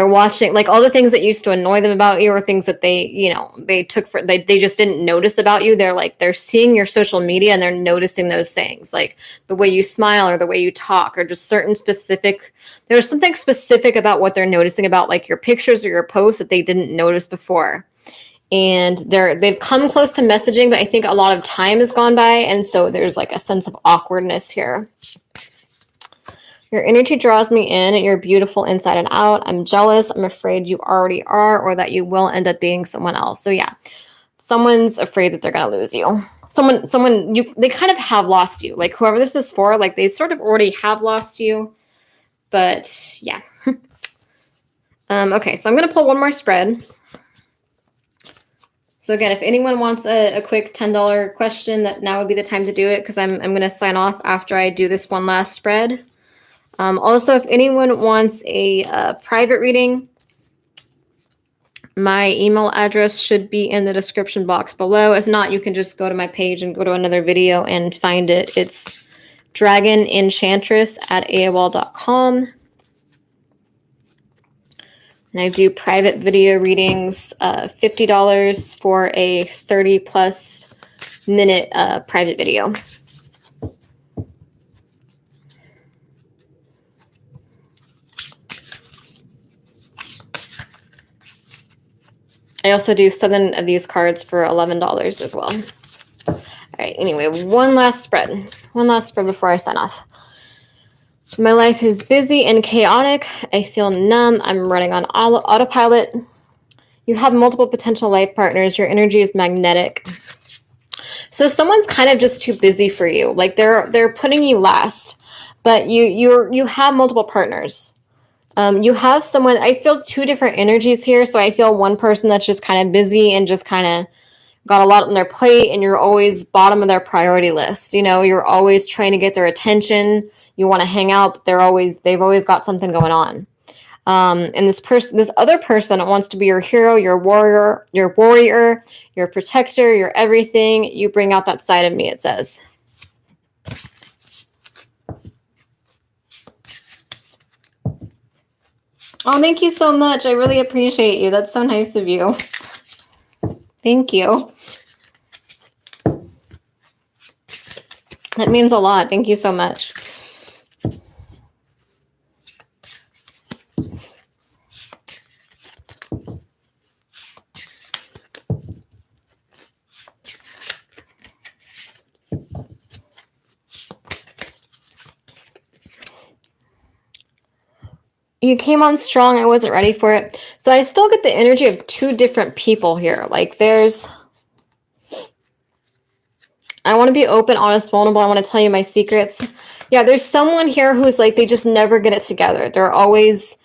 watching, like all the things that used to annoy them about you or things that they took for, they just didn't notice about you. They're seeing your social media and they're noticing those things, like the way you smile or the way you talk or just certain specific, there's something specific about what they're noticing about like your pictures or your posts that they didn't notice before. And they've come close to messaging, but I think a lot of time has gone by. And so there's like a sense of awkwardness here. Your energy draws me in and you're beautiful inside and out. I'm jealous. I'm afraid you already are, or that you will end up being someone else. So yeah, someone's afraid that they're going to lose you. They kind of have lost you. Like whoever this is for, like they sort of already have lost you, but yeah. Okay. So I'm going to pull one more spread. So again, if anyone wants a quick $10 question, that now would be the time to do it because I'm going to sign off after I do this one last spread. Also, if anyone wants a private reading, my email address should be in the description box below. If not, you can just go to my page and go to another video and find it. It's dragonenchantress@aol.com. And I do private video readings, $50 for a 30+ minute private video. I also do 7 of these cards for $11 as well. All right, anyway, one last spread before I sign off. My life is busy and chaotic. I feel numb. I'm running on autopilot. You have multiple potential life partners. Your energy is magnetic. So someone's kind of just too busy for you. Like they're putting you last, but you have multiple partners. You have someone, I feel 2 different energies here. So I feel one person that's just kind of busy and just kind of got a lot on their plate and you're always bottom of their priority list. You know, you're always trying to get their attention. You want to hang out, but they've always got something going on. And this other person wants to be your hero, your warrior, your protector, your everything. You bring out that side of me, it says. Oh, thank you so much. I really appreciate you. That's so nice of you. Thank you. That means a lot. Thank you so much. You came on strong. I wasn't ready for it. So I still get the energy of 2 different people here. Like I want to be open, honest, vulnerable. I want to tell you my secrets. Yeah, there's someone here who's like, they just never get it together. They're always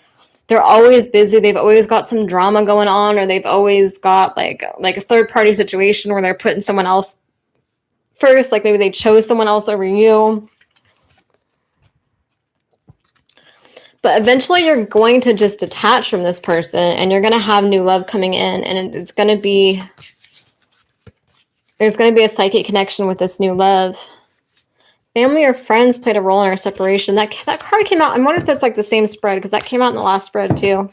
busy. They've always got some drama going on, or they've always got like a third party situation where they're putting someone else first. Like maybe they chose someone else over you. But eventually you're going to just detach from this person and you're going to have new love coming in, and there's going to be a psychic connection with this new love. Family or friends played a role in our separation. That card came out. I wonder if that's like the same spread, because that came out in the last spread too.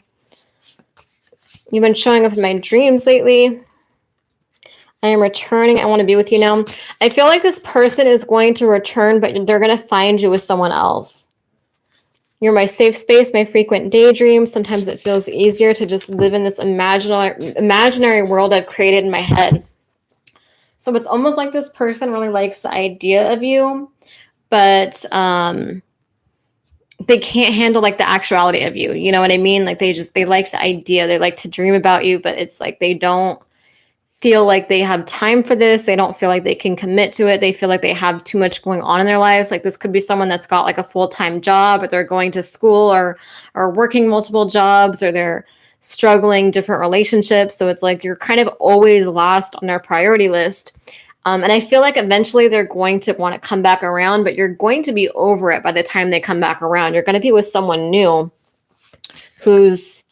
You've been showing up in my dreams lately. I am returning. I want to be with you now. I feel like this person is going to return, but they're going to find you with someone else. You're my safe space, my frequent daydream. Sometimes it feels easier to just live in this imaginary world I've created in my head. So it's almost like this person really likes the idea of you, but they can't handle like the actuality of you. You know what I mean? Like they like the idea. They like to dream about you, but it's like they don't feel like they have time for this. They don't feel like they can commit to it. They feel like they have too much going on in their lives. Like this could be someone that's got like a full-time job, or they're going to school, or working multiple jobs, or they're struggling different relationships. So it's like you're kind of always lost on their priority list. And I feel like eventually they're going to want to come back around, but you're going to be over it by the time they come back around. You're going to be with someone new who's,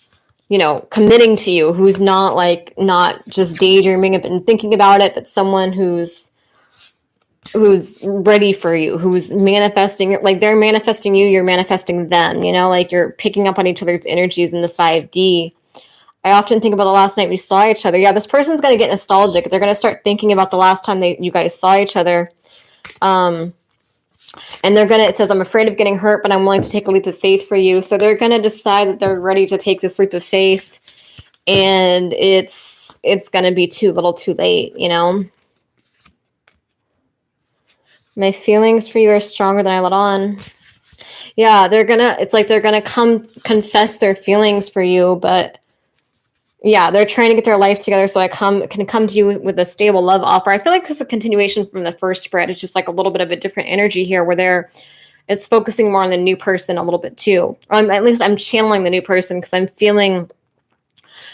you know, committing to you, who's not just daydreaming and thinking about it, but someone who's ready for you, who's manifesting, like they're manifesting you, you're manifesting them, you know, like you're picking up on each other's energies in the 5D. I often think about the last night we saw each other. Yeah, this person's going to get nostalgic. They're going to start thinking about the last time you guys saw each other. And it says, I'm afraid of getting hurt, but I'm willing to take a leap of faith for you. So they're going to decide that they're ready to take this leap of faith, and it's going to be too little too late, you know? My feelings for you are stronger than I let on. Yeah, it's like they're going to come confess their feelings for you, but yeah, they're trying to get their life together, so I can come to you with a stable love offer. I feel like this is a continuation from the first spread. It's just like a little bit of a different energy here, where it's focusing more on the new person a little bit too. At least I'm channeling the new person, because I'm feeling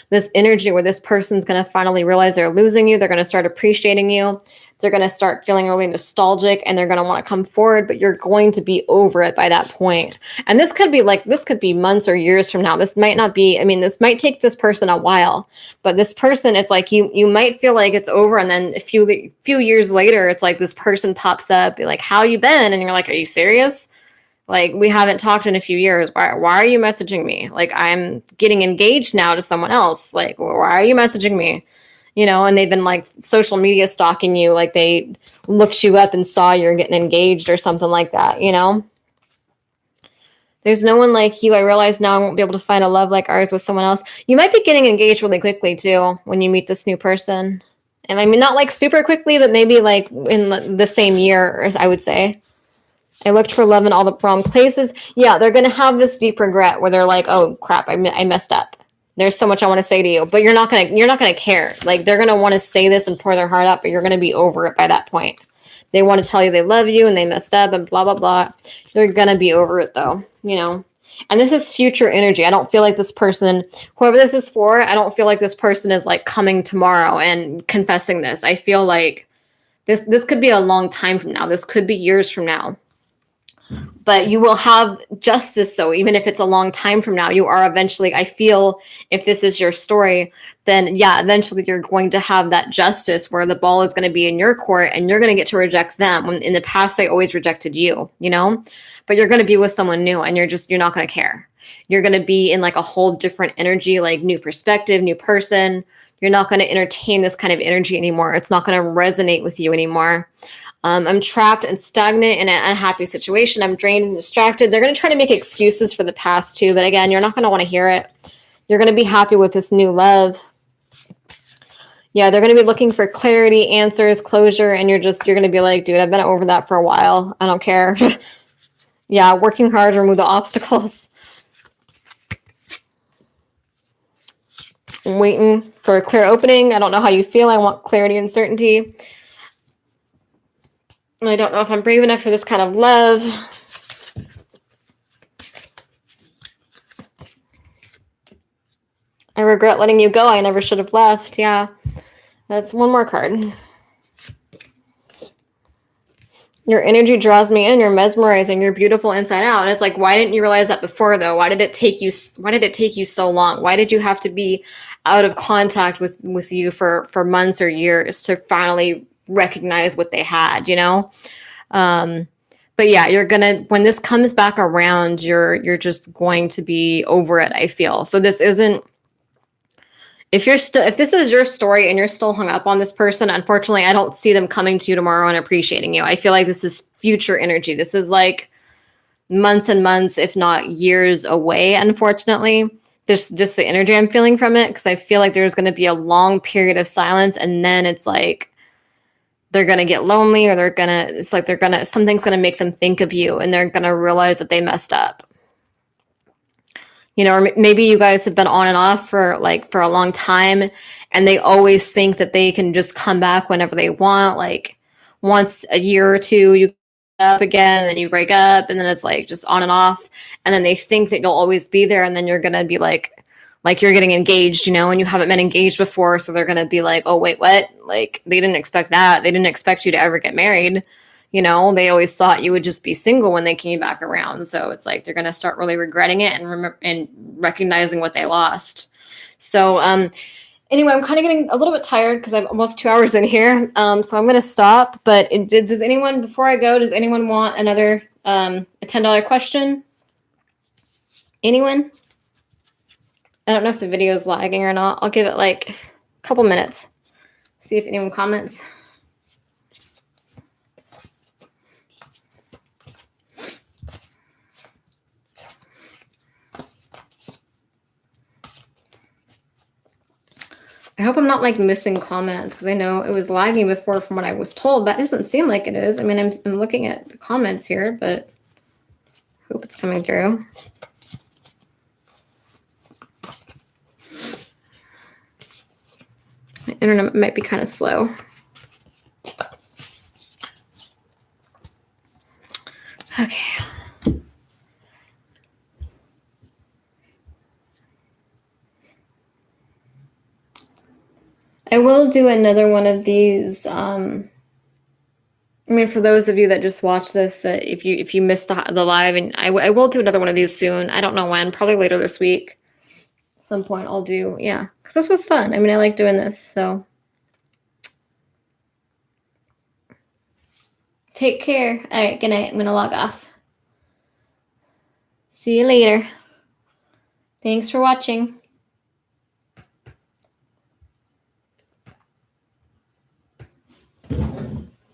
this energy where this person's going to finally realize they're losing you. They're going to start appreciating you. They're going to start feeling really nostalgic, and they're going to want to come forward, but you're going to be over it by that point. And this could be months or years from now. This might not be, this might take this person a while, but this person, it's like you might feel like it's over. And then a few years later, it's like this person pops up, like, how you been? And you're like, are you serious? Like, we haven't talked in a few years. Why are you messaging me? Like, I'm getting engaged now to someone else. Like, why are you messaging me? You know, and they've been like social media stalking you. Like they looked you up and saw you're getting engaged or something like that, you know? There's no one like you. I realize now I won't be able to find a love like ours with someone else. You might be getting engaged really quickly too when you meet this new person. And not like super quickly, but maybe like in the same year, as I would say. I looked for love in all the wrong places. Yeah, they're going to have this deep regret where they're like, oh crap, I messed up. There's so much I want to say to you, but you're not going to care. Like they're going to want to say this and pour their heart out, but you're going to be over it by that point. They want to tell you they love you and they messed up and blah, blah, blah. You're going to be over it though, you know? And this is future energy. I don't feel like this person, whoever this is for, I don't feel like this person is like coming tomorrow and confessing this. I feel like this could be a long time from now. This could be years from now. But you will have justice, though, even if it's a long time from now. You are eventually, I feel, if this is your story, then yeah, eventually you're going to have that justice where the ball is going to be in your court and you're going to get to reject them. When in the past, they always rejected you, you know? But you're going to be with someone new and you're not going to care. You're going to be in like a whole different energy, like new perspective, new person. You're not going to entertain this kind of energy anymore. It's not going to resonate with you anymore. I'm trapped and stagnant in an unhappy situation. I'm drained and distracted. They're going to try to make excuses for the past too. But again, you're not going to want to hear it. You're going to be happy with this new love. Yeah, they're going to be looking for clarity, answers, closure. And you're going to be like, dude, I've been over that for a while. I don't care. Yeah, working hard to remove the obstacles. I'm waiting for a clear opening. I don't know how you feel. I want clarity and certainty. I don't know if I'm brave enough for this kind of love. I regret letting you go. I never should have left. Yeah. That's one more card. Your energy draws me in. You're mesmerizing. You're beautiful inside out. And it's like, why didn't you realize that before, though? Why did it take you so long? Why did you have to be out of contact with you for months or years to finally recognize what they had, you know? But yeah, you're gonna, when this comes back around, you're just going to be over it, I feel. So this isn't, if this is your story and you're still hung up on this person, unfortunately, I don't see them coming to you tomorrow and appreciating you. I feel like this is future energy. This is like months and months, if not years away, unfortunately. There's just the energy I'm feeling from it, because I feel like there's going to be a long period of silence, and then it's like they're going to get lonely, or something's going to make them think of you, and they're going to realize that they messed up. You know, or maybe you guys have been on and off for a long time, and they always think that they can just come back whenever they want. Like once a year or two, you up again, and then you break up, and then it's like just on and off. And then they think that you'll always be there, and then you're gonna be like you're getting engaged, you know, and you haven't been engaged before, so they're gonna be like, oh wait, what? Like they didn't expect that. They didn't expect you to ever get married. You know, they always thought you would just be single when they came back around. So it's like they're going to start really regretting it and recognizing what they lost. So anyway, I'm kind of getting a little bit tired because I'm almost 2 hours in here. So I'm going to stop. But does anyone, before I go, does anyone want another a $10 question? Anyone? I don't know if the video is lagging or not. I'll give it like a couple minutes. See if anyone comments. I hope I'm not like missing comments, because I know it was lagging before from what I was told. That doesn't seem like it is. I mean, I'm looking at the comments here, but I hope it's coming through. My internet might be kind of slow. Okay. I will do another one of these. I mean, for those of you that just watch this, that if you missed the live, and I will do another one of these soon. I don't know when, probably later this week. At some point I'll do, yeah, because this was fun. I mean, I like doing this, so. Take care. All right, good night. I'm going to log off. See you later. Thanks for watching.